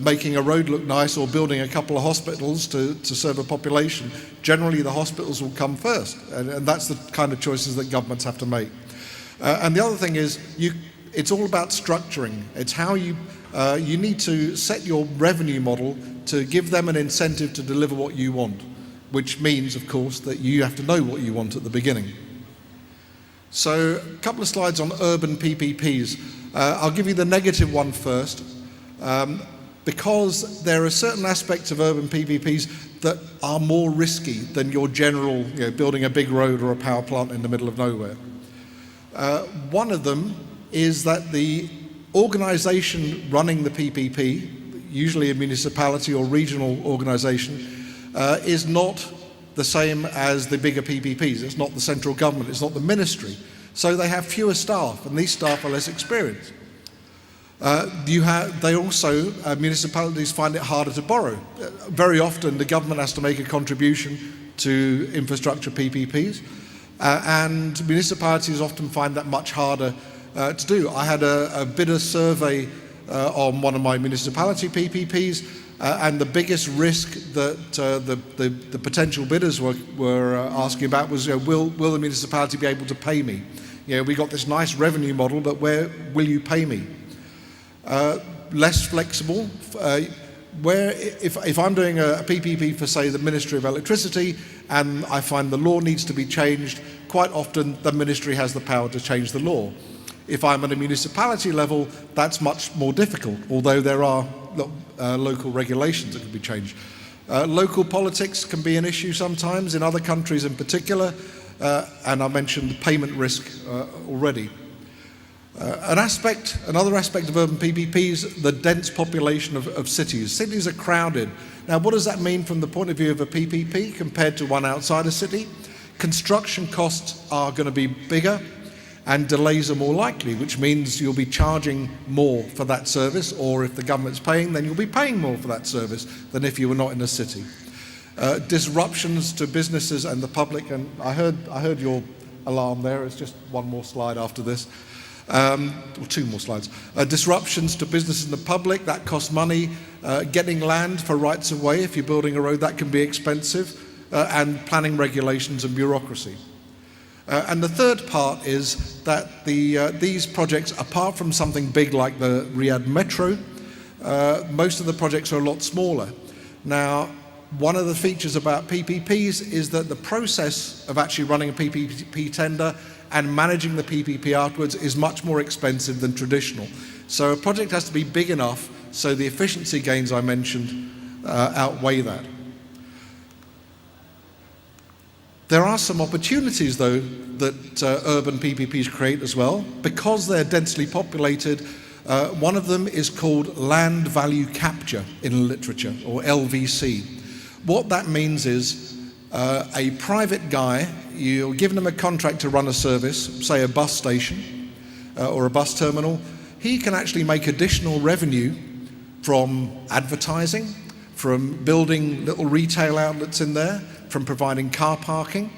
E: making a road look nice or building a couple of hospitals to serve a population, generally the hospitals will come first. And that's the kind of choices that governments have to make. And the other thing is, it's all about structuring. It's how you need to set your revenue model to give them an incentive to deliver what you want, which means, of course, that you have to know what you want at the beginning. So a couple of slides on urban PPPs. I'll give you the negative one first, because there are certain aspects of urban PPPs that are more risky than your general building a big road or a power plant in the middle of nowhere. One of them is that the organisation running the PPP, usually a municipality or regional organisation, is not the same as the bigger PPPs. It's not the central government, it's not the ministry. So they have fewer staff, and these staff are less experienced. Municipalities find it harder to borrow. Very often the government has to make a contribution to infrastructure PPPs, and municipalities often find that much harder to do. I had a bidder survey on one of my municipality PPPs, and the biggest risk that the potential bidders were asking about was, will the municipality be able to pay me? We got this nice revenue model, but where will you pay me? Less flexible. If I'm doing a PPP for, say, the Ministry of Electricity, and I find the law needs to be changed, quite often the ministry has the power to change the law. If I'm at a municipality level, that's much more difficult, although there are local regulations that can be changed. Local politics can be an issue sometimes, in other countries in particular, and I mentioned payment risk already. Another aspect of urban PPPs, the dense population of cities. Cities are crowded. Now, what does that mean from the point of view of a PPP compared to one outside a city? Construction costs are going to be bigger, and delays are more likely, which means you'll be charging more for that service, or if the government's paying, then you'll be paying more for that service than if you were not in a city. Disruptions to businesses and the public, and I heard your alarm there. It's just one more slide after this, or two more slides. Disruptions to businesses and the public, that costs money. Getting land for rights of way, if you're building a road, that can be expensive, and planning regulations and bureaucracy. And the third part is that these projects, apart from something big like the Riyadh Metro, most of the projects are a lot smaller. Now, one of the features about PPPs is that the process of actually running a PPP tender and managing the PPP afterwards is much more expensive than traditional. So a project has to be big enough so the efficiency gains I mentioned outweigh that. There are some opportunities, though, that urban PPPs create as well. Because they're densely populated, one of them is called land value capture in literature, or LVC. What that means is a private guy, you're giving him a contract to run a service, say a bus station or a bus terminal. He can actually make additional revenue from advertising, from building little retail outlets in there, from providing car parking,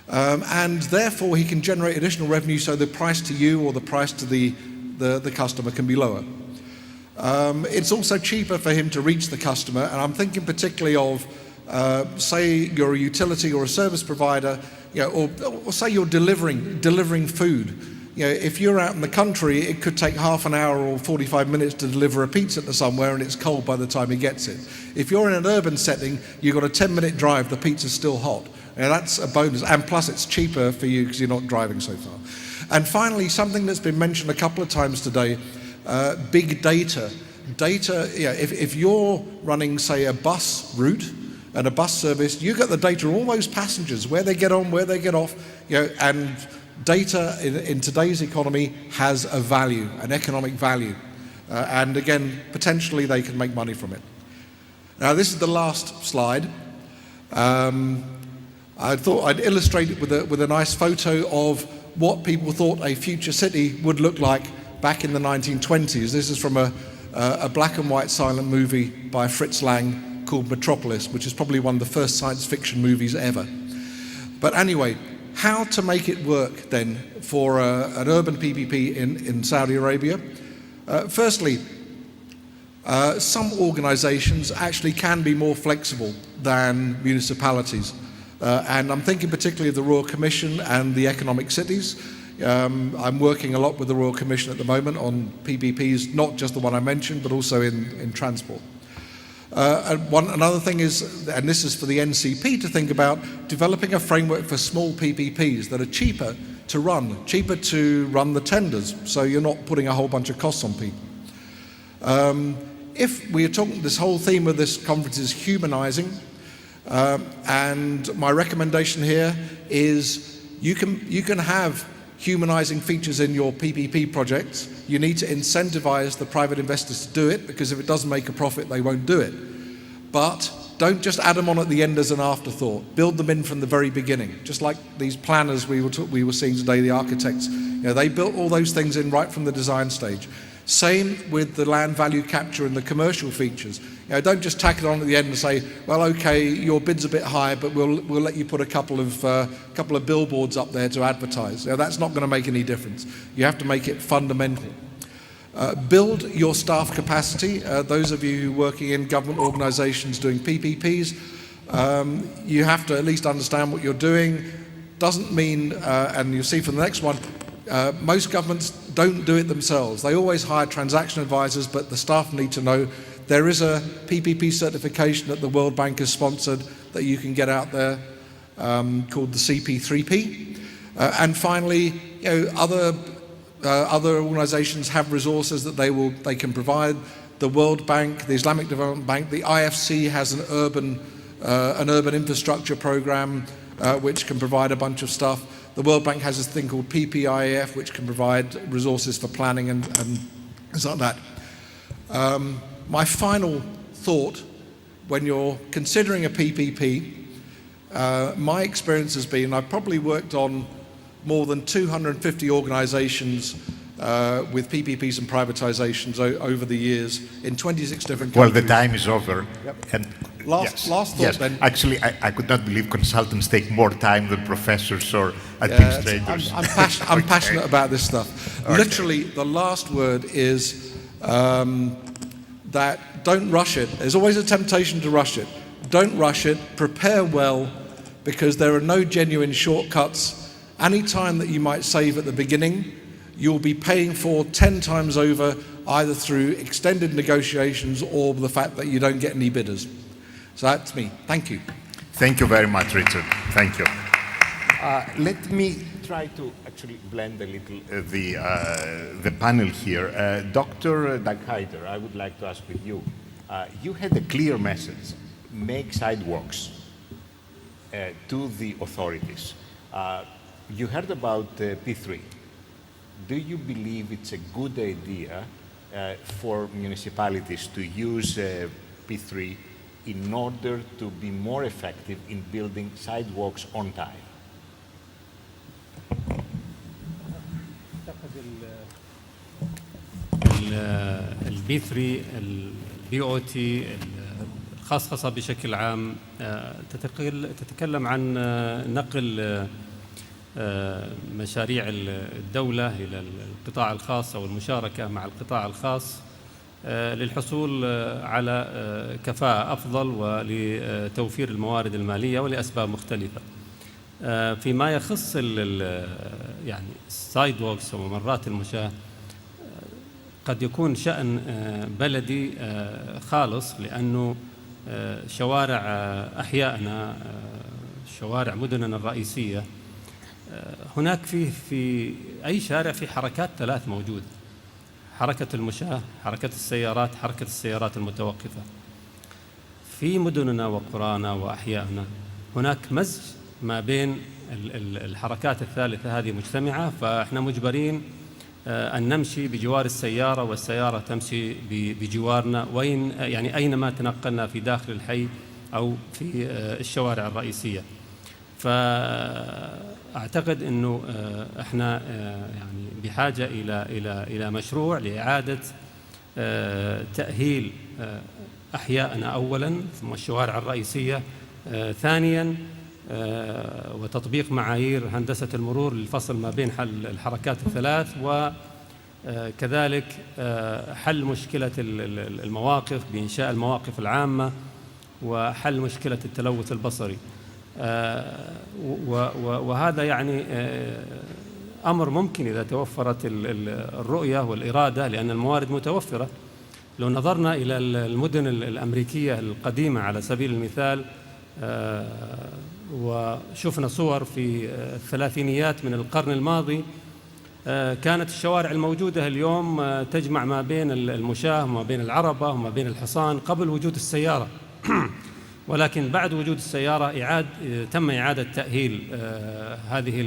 E: and therefore he can generate additional revenue so the price to you or the price to the customer can be lower. It's also cheaper for him to reach the customer, and I'm thinking particularly of, say you're a utility or a service provider, or say you're delivering food. If you're out in the country, it could take half an hour or 45 minutes to deliver a pizza to somewhere, and it's cold by the time he gets it. If you're in an urban setting, you've got a 10-minute drive, the pizza's still hot. That's a bonus, and plus it's cheaper for you because you're not driving so far. And finally, something that's been mentioned a couple of times today, big data. Data, if you're running, say, a bus route and a bus service, you get the data on all those passengers, where they get on, where they get off, and data in today's economy has a value, an economic value. And again, potentially they can make money from it. Now, this is the last slide. I thought I'd illustrate it with a nice photo of what people thought a future city would look like back in the 1920s. This is from a black and white silent movie by Fritz Lang called Metropolis, which is probably one of the first science fiction movies ever. But anyway, how to make it work then for an urban PPP in Saudi Arabia? Firstly, some organisations actually can be more flexible than municipalities. And I'm thinking particularly of the Royal Commission and the economic cities. I'm working a lot with the Royal Commission at the moment on PPPs, not just the one I mentioned, but also in transport. Another thing is, and this is for the NCP to think about, developing a framework for small PPPs that are cheaper to run the tenders, so you're not putting a whole bunch of costs on people. If we are talking, this whole theme of this conference is humanising, and my recommendation here is you can have humanising features in your PPP projects. You need to incentivise the private investors to do it, because if it doesn't make a profit, they won't do it. But don't just add them on at the end as an afterthought. Build them in from the very beginning. Just like these planners we were seeing today, the architects, they built all those things in right from the design stage. Same with the land value capture and the commercial features. Don't just tack it on at the end and say, well, okay, your bid's a bit high, but we'll let you put a couple of billboards up there to advertise. That's not going to make any difference. You have to make it fundamental. Build your staff capacity. Those of you working in government organisations doing PPPs, you have to at least understand what you're doing. Doesn't mean, and you'll see from the next one, most governments don't do it themselves. They always hire transaction advisors, but the staff need to know there is a PPP certification that the World Bank has sponsored that you can get out there called the CP3P. And finally, other organisations have resources that they can provide. The World Bank, the Islamic Development Bank, the IFC has an urban infrastructure program which can provide a bunch of stuff. The World Bank has this thing called PPIF, which can provide resources for planning and things like that. My final thought, when you're considering a PPP, my experience has been, I've probably worked on more than 250 organisations with PPPs and privatisations over the years in 26 different countries.
B: Well, the time is over.
E: Yep.
B: And
E: last thought then.
B: Actually, I could not believe consultants take more time than professors or administrators.
E: I'm passionate about this stuff. Okay. Literally, the last word is that don't rush it. There's always a temptation to rush it. Don't rush it. Prepare well, because there are no genuine shortcuts. Any time that you might save at the beginning, you'll be paying for 10 times over, either through extended negotiations or the fact that you don't get any bidders. So that's me. Thank you.
B: Thank you very much, Richard. Thank you. Let me try to actually blend a little the panel here. Dr. Daghaider, I would like to ask with you. You had a clear message: make sidewalks to the authorities. You heard about P3. Do you believe it's a good idea for municipalities to use P3 in order to be more effective in building sidewalks on time?
C: البي 3 البي او تي الخاصة بشكل عام تتكلم عن نقل مشاريع الدولة إلى القطاع الخاص أو المشاركة مع القطاع الخاص للحصول على كفاءة أفضل ولتوفير الموارد المالية ولأسباب مختلفة. فيما يخص يعني السايد ووكس وممرات المشاة، قد يكون شأن بلدي خالص، لأنه شوارع أحيائنا، شوارع مدننا الرئيسية، هناك في أي شارع في حركات ثلاث موجودة: حركة المشاة، حركة السيارات، حركة السيارات المتوقفة. في مدننا وقرانا وأحيائنا هناك مزج ما بين الحركات الثالثة هذه مجتمعة، فإحنا مجبرين أن نمشي بجوار السيارة والسيارة تمشي بجوارنا، يعني أينما تنقلنا في داخل الحي أو في الشوارع الرئيسية. فأعتقد أنه إحنا يعني بحاجة إلى مشروع لإعادة تأهيل أحيائنا أولاً، ثم الشوارع الرئيسية ثانياً، وتطبيق معايير هندسة المرور للفصل ما بين الحركات الثلاث، وكذلك حل مشكلة المواقف بإنشاء المواقف العامة، وحل مشكلة التلوث البصري. وهذا يعني أمر ممكن إذا توفرت الرؤية والإرادة، لأن الموارد متوفرة. لو نظرنا إلى المدن الأمريكية القديمة على سبيل المثال، وشفنا صور في الثلاثينيات من القرن الماضي، كانت الشوارع الموجودة اليوم تجمع ما بين المشاة وما بين العربة وما بين الحصان قبل وجود السيارة. ولكن بعد وجود السيارة تم إعادة تأهيل هذه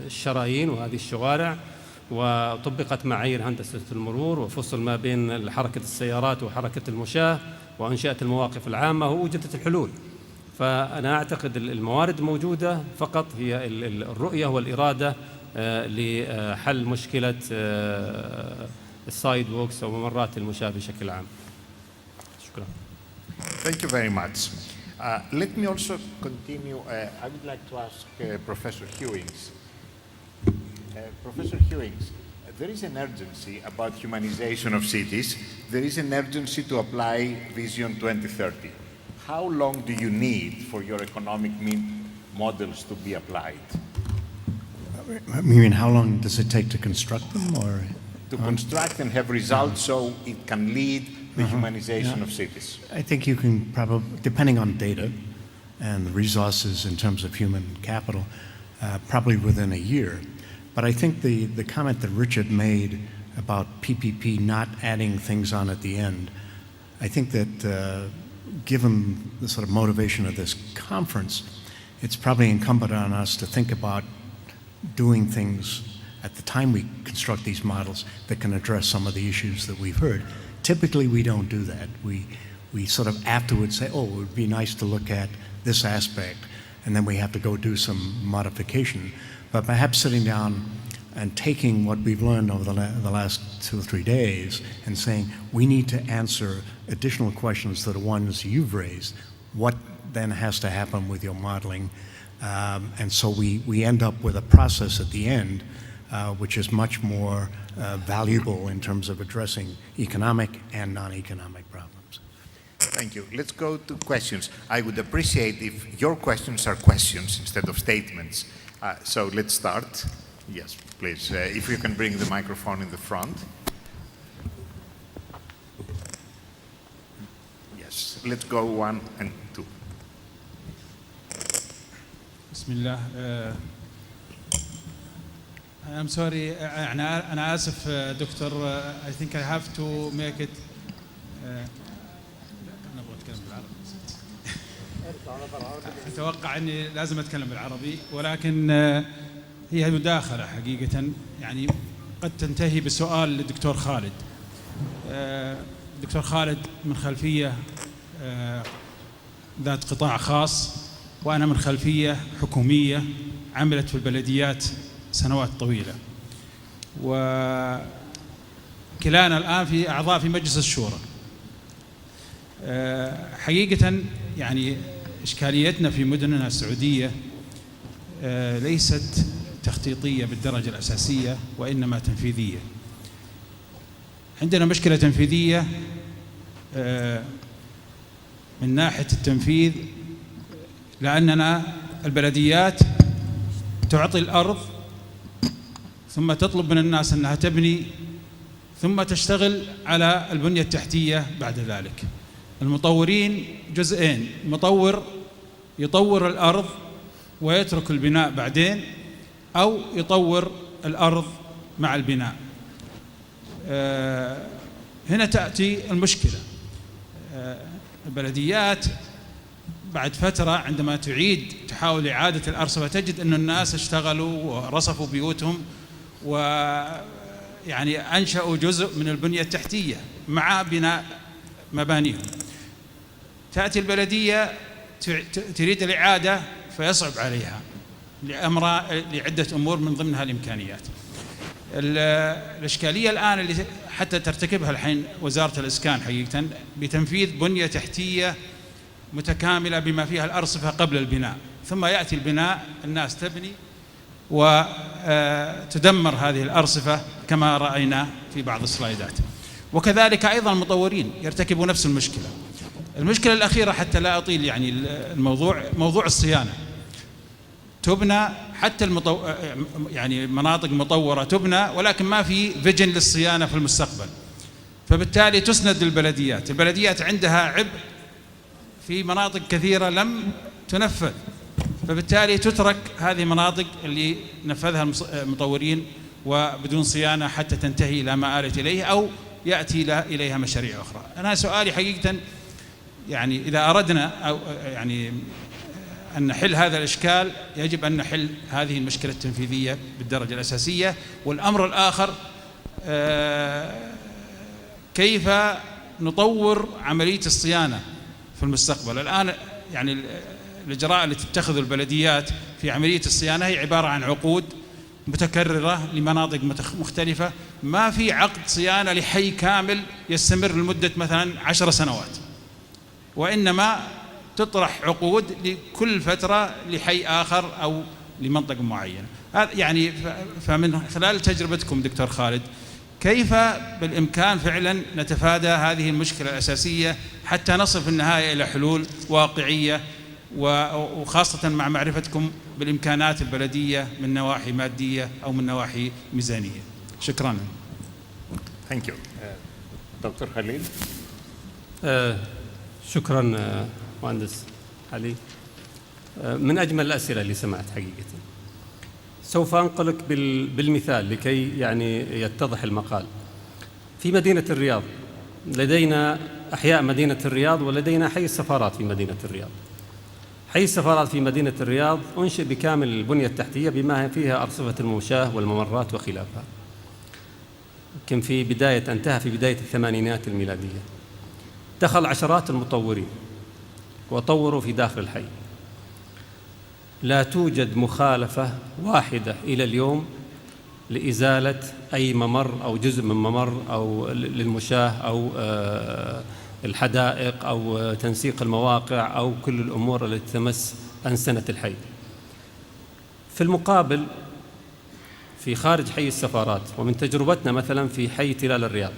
C: الشرايين وهذه الشوارع، وطبقت معايير هندسة المرور، وفصل ما بين حركة السيارات وحركة المشاة، وأنشأت المواقف العامة، ووجدت الحلول. فأنا أعتقد الموارد موجودة، فقط هي الرؤية والإرادة لحل مشكلة السايد ووكس أو ممرات المشاة بشكل عام. شكرا.
B: Thank you very much. Let me also continue. I would like to ask Professor Hewings. Professor Hewings, there is an urgency about humanization of cities. There is an urgency to apply Vision 2030. How long do you need for your economic models to be applied?
D: You mean how long does it take to construct them, or
B: to construct and have results so it can lead the humanization of cities?
D: I think you can probably, depending on data and the resources in terms of human capital, probably within a year. But I think the comment that Richard made about PPP not adding things on at the end, I think that given the sort of motivation of this conference, it's probably incumbent on us to think about doing things at the time we construct these models that can address some of the issues that we've heard. Typically, we don't do that. We sort of afterwards say, oh, it would be nice to look at this aspect, and then we have to go do some modification. But perhaps sitting down and taking what we've learned over the last 2 or 3 days and saying, we need to answer additional questions to the ones you've raised. What then has to happen with your modeling? And so we end up with a process at the end which is much more valuable in terms of addressing economic and non-economic problems.
B: Thank you. Let's go to questions. I would appreciate if your questions are questions instead of statements. So let's start. Yes, please. If you can bring the microphone in the front. Yes, let's go 1 and 2.
F: Bismillah. I'm sorry, أنا آسف دكتور. I think I have to make it. أنا أبغى أتكلم بالعربي. أتوقع أني لازم أتكلم بالعربي، ولكن هي مداخلة حقيقة، يعني قد تنتهي بسؤال للدكتور خالد. دكتور خالد من خلفية ذات قطاع خاص، وأنا من خلفية حكومية عملت في البلديات سنوات طويلة، وكلانا الآن في أعضاء في مجلس الشورى. حقيقة يعني إشكاليتنا في مدننا السعودية ليست تخطيطية بالدرجة الأساسية، وإنما تنفيذية. عندنا مشكلة تنفيذية من ناحية التنفيذ، لأننا البلديات تعطي الأرض ثم تطلب من الناس أنها تبني ثم تشتغل على البنية التحتية بعد ذلك. المطورين جزئين: مطور يطور الأرض ويترك البناء بعدين، أو يطور الأرض مع البناء. هنا تأتي المشكلة. البلديات بعد فترة عندما تحاول إعادة الأرصفة تجد أن الناس اشتغلوا ورصفوا بيوتهم ويعني أنشأوا جزء من البنية التحتية مع بناء مبانيهم. تأتي البلدية تريد الإعادة فيصعب عليها لعدة أمور من ضمنها الإمكانيات. الإشكالية الآن اللي حتى ترتكبها الحين وزارة الإسكان حقيقة بتنفيذ بنية تحتية متكاملة بما فيها الأرصفة قبل البناء، ثم يأتي البناء الناس تبني وتدمر هذه الأرصفة كما رأينا في بعض السلايدات. وكذلك أيضا المطورين يرتكبوا نفس المشكلة. المشكلة الأخيرة حتى لا أطيل يعني الموضوع، موضوع الصيانة. تبنى حتى يعني مناطق مطورة تبنى ولكن ما في فيجن للصيانة في المستقبل، فبالتالي تسند للبلديات. البلديات عندها عبء في مناطق كثيرة لم تنفذ، فبالتالي تترك هذه المناطق اللي نفذها المطورين وبدون صيانة حتى تنتهي إلى ما آلت إليه أو يأتي إليها مشاريع أخرى. أنا سؤالي حقيقة يعني إذا أردنا أو يعني أن نحل هذا الإشكال يجب أن نحل هذه المشكلة التنفيذية بالدرجة الأساسية. والأمر الآخر كيف نطور عملية الصيانة في المستقبل. الآن يعني الإجراء اللي تتخذ البلديات في عملية الصيانة هي عبارة عن عقود متكررة لمناطق مختلفة، ما في عقد صيانة لحي كامل يستمر لمدة مثلا 10 سنوات، وإنما تطرح عقود لكل فترة لحي آخر أو لمنطقة معينة. يعني فمن خلال تجربتكم دكتور خالد كيف بالإمكان فعلا نتفادى هذه المشكلة الأساسية حتى نصل في النهاية إلى حلول واقعية، وخاصة مع معرفتكم بالإمكانات البلدية من نواحي مادية أو من نواحي ميزانية. شكرا.
B: Thank you. دكتور خليل.
C: شكرا مهندس علي. من أجمل الأسئلة اللي سمعت حقيقة. سوف أنقلك بالمثال لكي يعني يتضح المقال. في مدينة الرياض لدينا أحياء مدينة الرياض ولدينا حي السفارات في مدينة الرياض. حي السفارات في مدينة الرياض أنشئ بكامل البنية التحتية بما فيها أرصفة الممشاة والممرات وخلافها. يمكن انتهى في بداية الثمانينات الميلادية. دخل عشرات المطورين وطوروا في داخل الحي. لا توجد مخالفة واحدة إلى اليوم لإزالة أي ممر أو جزء من ممر أو للمشاة أو الحدائق أو تنسيق المواقع أو كل الأمور التي تمس أنسنة الحي. في المقابل في خارج حي السفارات ومن تجربتنا مثلا في حي تلال الرياض،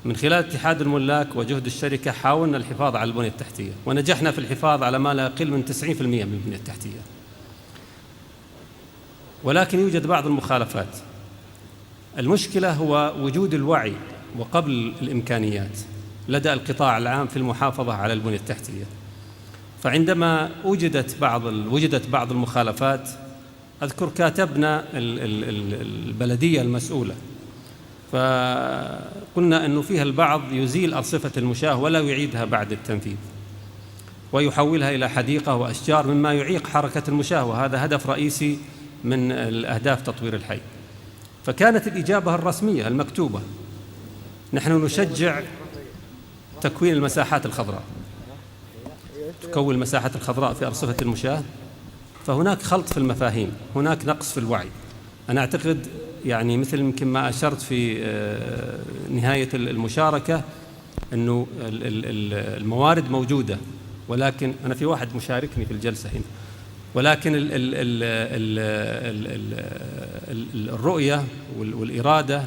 C: من خلال اتحاد الملاك وجهد الشركة حاولنا الحفاظ على البنية التحتية ونجحنا في الحفاظ على ما لا يقل من 90% من البنية التحتية، ولكن يوجد بعض المخالفات. المشكلة هو وجود الوعي وقبل الإمكانيات لدى القطاع العام في المحافظة على البنية التحتية. فعندما وجدت بعض المخالفات أذكر كاتبنا البلدية المسؤولة، فقلنا أنه فيها البعض يزيل أرصفة المشاة ولا يعيدها بعد التنفيذ ويحولها إلى حديقة وأشجار مما يعيق حركة المشاة، وهذا هدف رئيسي من الأهداف تطوير الحي. فكانت الإجابة الرسمية المكتوبة: نحن نشجع تكوين المساحات الخضراء. تكون المساحات الخضراء في أرصفة المشاة، فهناك خلط في المفاهيم، هناك نقص في الوعي. أنا أعتقد يعني مثل يمكن ما أشرت في نهاية المشاركة أنه الموارد موجودة، ولكن أنا في واحد مشاركني في الجلسة هنا، ولكن الرؤية والإرادة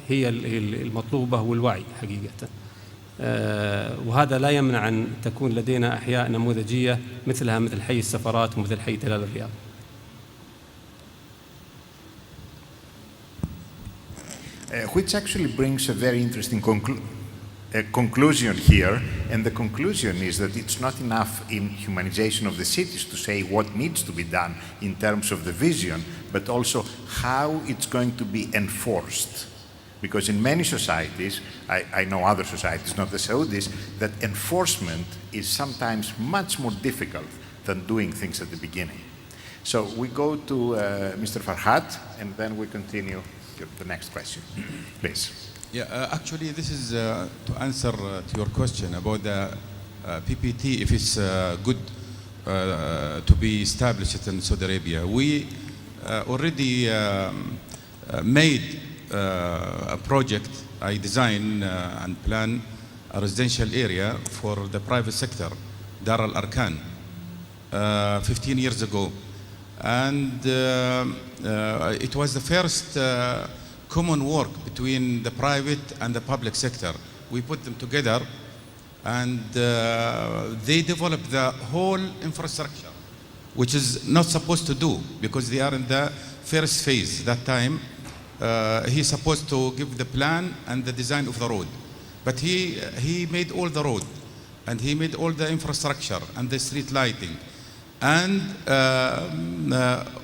C: هي المطلوبة والوعي حقيقة. وهذا لا يمنع أن تكون لدينا أحياء نموذجية مثلها مثل حي السفارات ومثل حي تلال الرياض.
B: which actually brings a very interesting conclusion here, and the conclusion is that it's not enough in humanization of the cities to say what needs to be done in terms of the vision, but also how it's going to be enforced. Because in many societies, I know other societies, not the Saudis, that enforcement is sometimes much more difficult than doing things at the beginning. So we go to Mr. Farhat, and then we continue the next question. Please.
G: Yeah, actually, this is to answer to your question about the PPT, if it's good to be established in Saudi Arabia. We already made a project. I design and plan a residential area for the private sector, Dar Al Arkan, 15 years ago. And it was the first common work between the private and the public sector. We put them together, and they developed the whole infrastructure, which is not supposed to do because they are in the first phase. That time, he's supposed to give the plan and the design of the road. But he made all the road, and he made all the infrastructure and the street lighting, and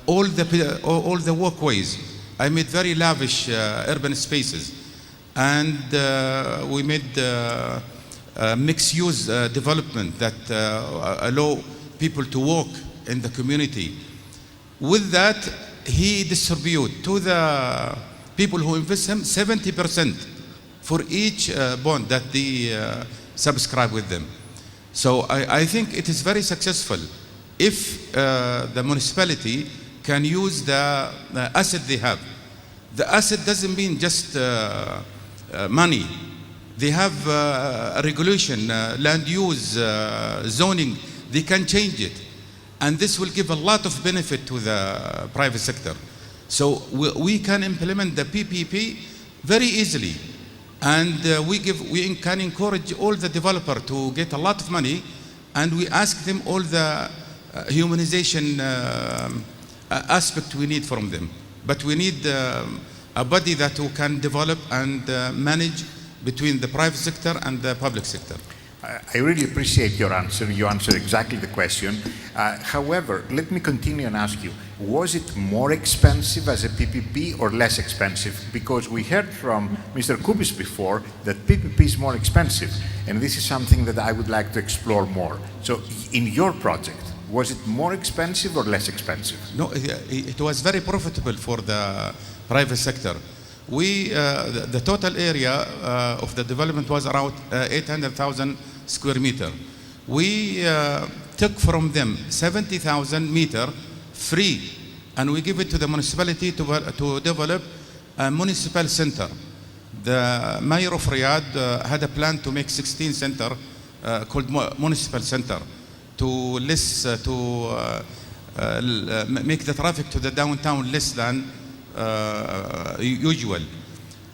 G: all the walkways. I made very lavish urban spaces, and we made mixed-use development that allow people to walk in the community. With that, he distribute to the people who invest him 70% for each bond that they subscribe with them. So I think it is very successful if the municipality can use the asset they have. The asset doesn't mean just money. They have a regulation, land use, zoning. They can change it. And this will give a lot of benefit to the private sector. So we can implement the PPP very easily. And we can encourage all the developers to get a lot of money, and we ask them all the humanization aspect we need from them. But we need a body that who can develop and manage between the private sector and the public sector.
B: I really appreciate your answer. You answered exactly the question. However, let me continue and ask you, was it more expensive as a PPP or less expensive? Because we heard from Mr. Koupis before that PPP is more expensive, and this is something that I would like to explore more. So in your project, was it more expensive or less expensive?
G: No, it was very profitable for the private sector. The total area of the development was around 800,000 square meter. We took from them 70,000 meter free, and we give it to the municipality to develop a municipal center. The mayor of Riyadh had a plan to make 16 center called municipal center to make the traffic to the downtown less than usual.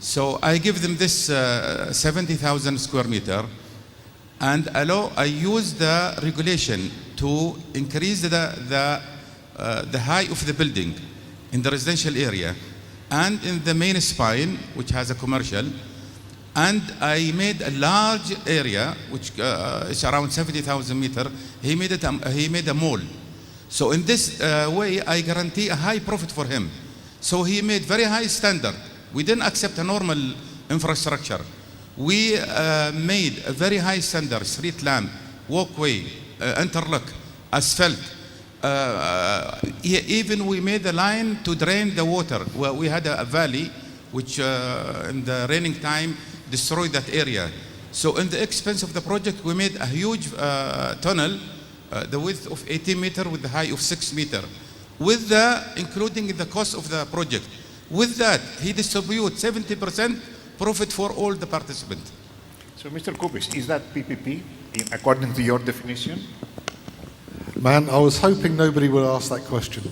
G: So I give them this 70,000 square meter, and I use the regulation to increase the height of the building in the residential area and in the main spine, which has a commercial. And I made a large area, which is around 70,000 meters. He made a mall. So in this way, I guarantee a high profit for him. So he made very high standard. We didn't accept a normal infrastructure. We made a very high standard: street lamp, walkway, interlock, asphalt. Even we made a line to drain the water. We had a valley which in the raining time destroyed that area. So in the expense of the project, we made a huge tunnel, the width of 18 meters with the height of 6 meters, including the cost of the project. With that, he distributes 70% profit for all the participants.
B: So Mr. Koupis, is that PPP according to your definition?
E: Man, I was hoping nobody would ask that question.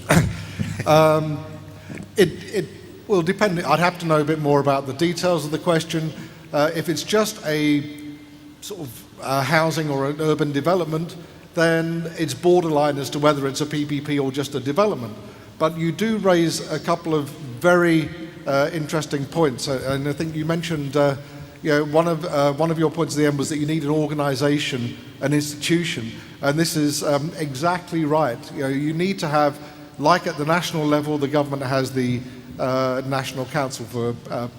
E: It will depend. I'd have to know a bit more about the details of the question. If it's just a sort of housing or an urban development, then it's borderline as to whether it's a PPP or just a development. But you do raise a couple of very interesting points, and I think you mentioned, one of your points at the end was that you need an organisation, an institution, and this is exactly right. You need to have, like at the national level, the government has the National Council for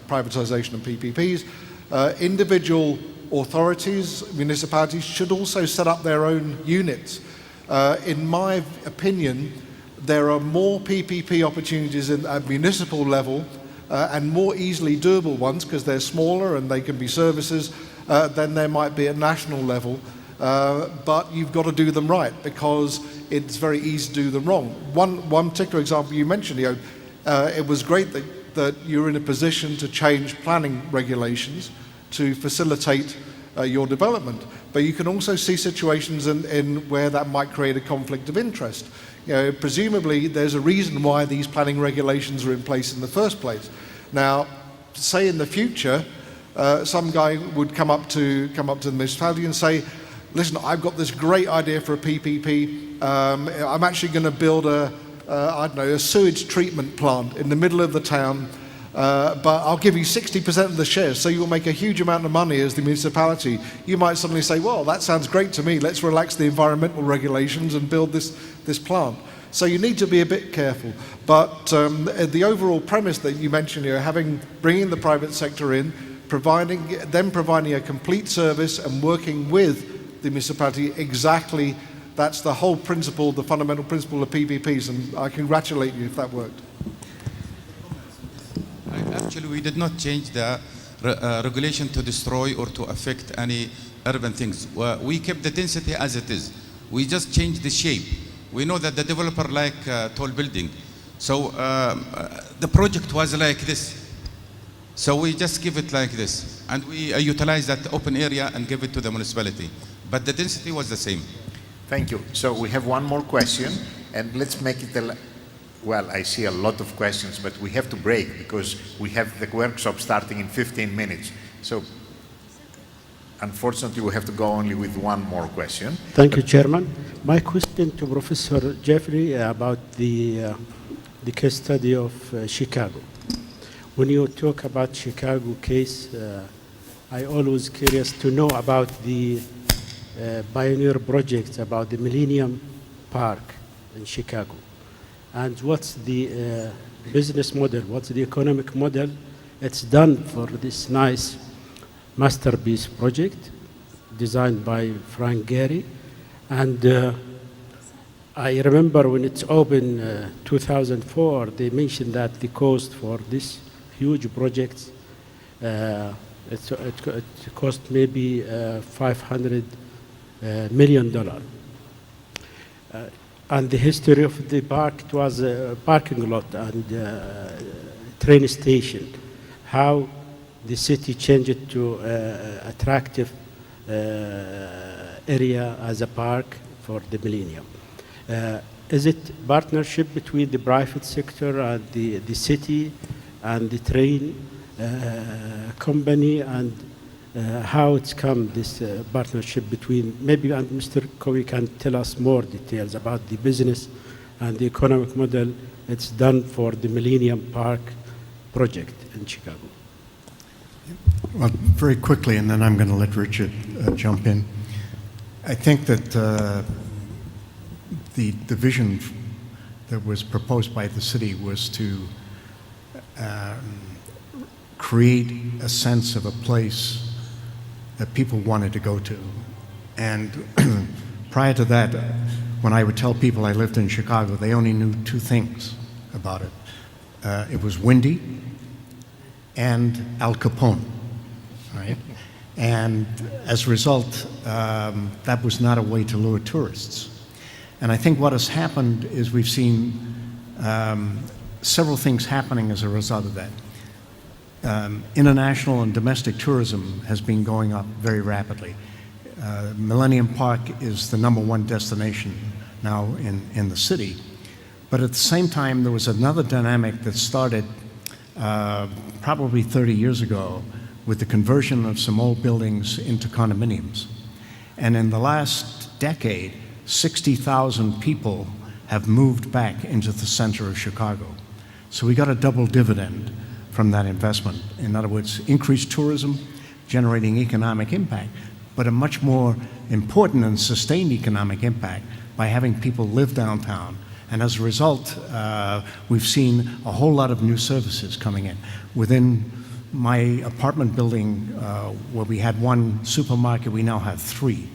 E: Privatisation and PPPs. Individual authorities, municipalities should also set up their own units. In my opinion, there are more PPP opportunities at municipal level and more easily doable ones because they're smaller and they can be services than there might be at national level. But you've got to do them right because it's very easy to do them wrong. One particular example you mentioned, it was great that you're in a position to change planning regulations to facilitate your development. But you can also see situations in where that might create a conflict of interest. Presumably there's a reason why these planning regulations are in place in the first place. Now, say in the future, some guy would come up to the municipality and say, listen, I've got this great idea for a PPP. I'm actually going to build a sewage treatment plant in the middle of the town, but I'll give you 60% of the shares, so you'll make a huge amount of money as the municipality. You might suddenly say, well, that sounds great to me. Let's relax the environmental regulations and build this plant. So you need to be a bit careful. But the overall premise that you mentioned here, bringing the private sector in, providing a complete service and working with the municipality, exactly, that's the whole principle, the fundamental principle of PPPs, and I congratulate you if that worked.
G: Actually, we did not change the regulation to destroy or to affect any urban things. We kept the density as it is. We just changed the shape. We know that the developer like tall building. So the project was like this. So we just give it like this. And we utilize that open area and give it to the municipality. But the density was the same.
B: Thank you. So we have one more question, and let's make it well, I see a lot of questions, but we have to break because we have the workshop starting in 15 minutes. So unfortunately, we have to go only with one more question.
H: Thank you, Chairman. My question to Professor Jeffrey about the case study of Chicago. When you talk about Chicago case, I always curious to know about the pioneer project about the Millennium Park in Chicago. And what's the business model, what's the economic model it's done for this nice masterpiece project designed by Frank Gehry. And I remember when it's opened 2004, they mentioned that the cost for this huge project, it cost maybe $500 million. And the history of the park, it was a parking lot and train station. How the city changed it to attractive area as a park for the Millennium. Is it partnership between the private sector and the city and the train company, and how it's come, this partnership between, maybe and Mr. Cowie can tell us more details about the business and the economic model it's done for the Millennium Park project in Chicago.
D: Well, very quickly, and then I'm going to let Richard jump in. I think that the vision that was proposed by the city was to create a sense of a place that people wanted to go to. And prior to that, when I would tell people I lived in Chicago, they only knew two things about it. It was windy and Al Capone, right? And as a result, that was not a way to lure tourists. And I think what has happened is we've seen several things happening as a result of that. International and domestic tourism has been going up very rapidly. Millennium Park is the #1 destination now in the city. But at the same time, there was another dynamic that started probably 30 years ago with the conversion of some old buildings into condominiums. And in the last decade, 60,000 people have moved back into the center of Chicago. So we got a double dividend from that investment. In other words, increased tourism, generating economic impact, but a much more important and sustained economic impact by having people live downtown. And as a result, we've seen a whole lot of new services coming in. Within my apartment building, where we had one supermarket, we now have 3.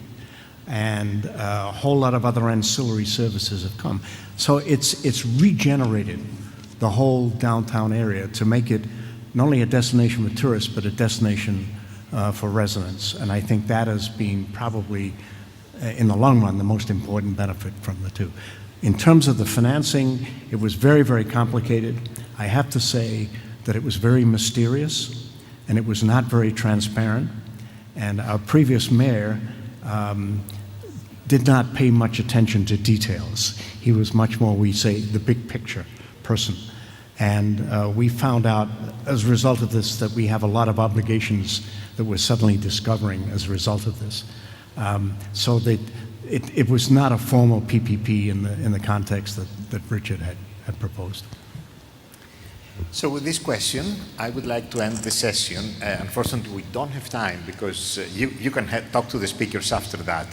D: And a whole lot of other ancillary services have come. So it's regenerated the whole downtown area to make it not only a destination for tourists, but a destination for residents. And I think that has been probably, in the long run, the most important benefit from the two. In terms of the financing, it was very, very complicated. I have to say that it was very mysterious, and it was not very transparent. And our previous mayor did not pay much attention to details. He was much more, we say, the big picture person. And we found out as a result of this that we have a lot of obligations that we're suddenly discovering as a result of this. So that it was not a formal PPP in the context that Richard had proposed.
B: So with this question, I would like to end the session. Unfortunately, we don't have time because you can talk to the speakers after that.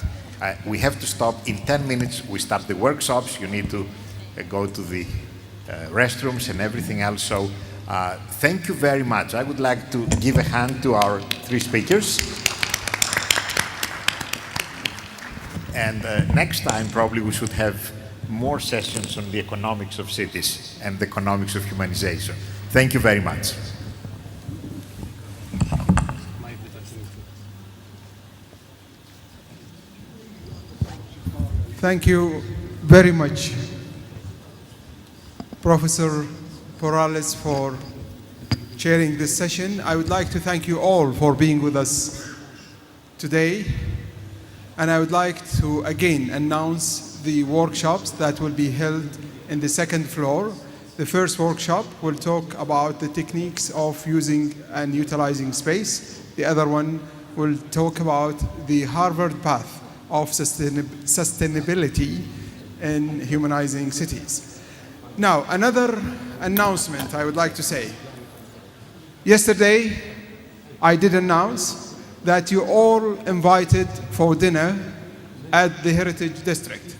B: We have to stop in 10 minutes. We start the workshops. You need to go to the restrooms and everything else. So thank you very much. I would like to give a hand to our 3 speakers. And next time, probably we should have more sessions on the economics of cities and the economics of humanization. Thank you very much.
A: Thank you very much, Professor Morales, for chairing this session. I would like to thank you all for being with us today. And I would like to again announce the workshops that will be held in the 2nd floor. The first workshop will talk about the techniques of using and utilizing space. The other one will talk about the Harvard path of sustainability in humanizing cities. Now, another announcement I would like to say. Yesterday, I did announce that you all invited for dinner at the Heritage District.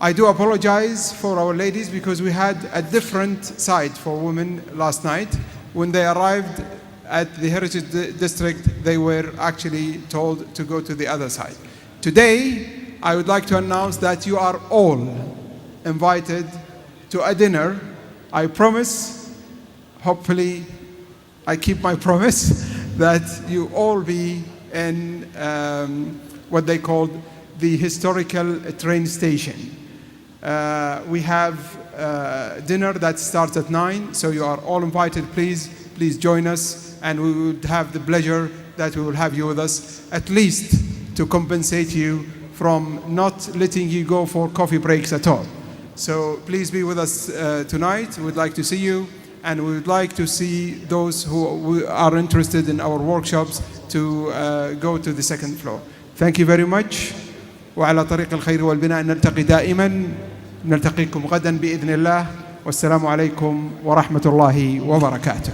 A: I do apologize for our ladies because we had a different site for women last night. When they arrived at the Heritage District, they were actually told to go to the other side. Today, I would like to announce that you are all invited to a dinner. I promise, hopefully I keep my promise, that you all be in what they call the historical train station. We have dinner that starts at 9, so you are all invited. Please join us, and we would have the pleasure that we will have you with us, at least to compensate you from not letting you go for coffee breaks at all. So please be with us tonight. We would like to see you. And we would like to see those who are interested in our workshops to go to the 2nd floor. Thank you very much. وعلى طريق الخير والبناء نلتقي دائما. نلتقيكم غدا بإذن الله. والسلام عليكم ورحمة الله وبركاته.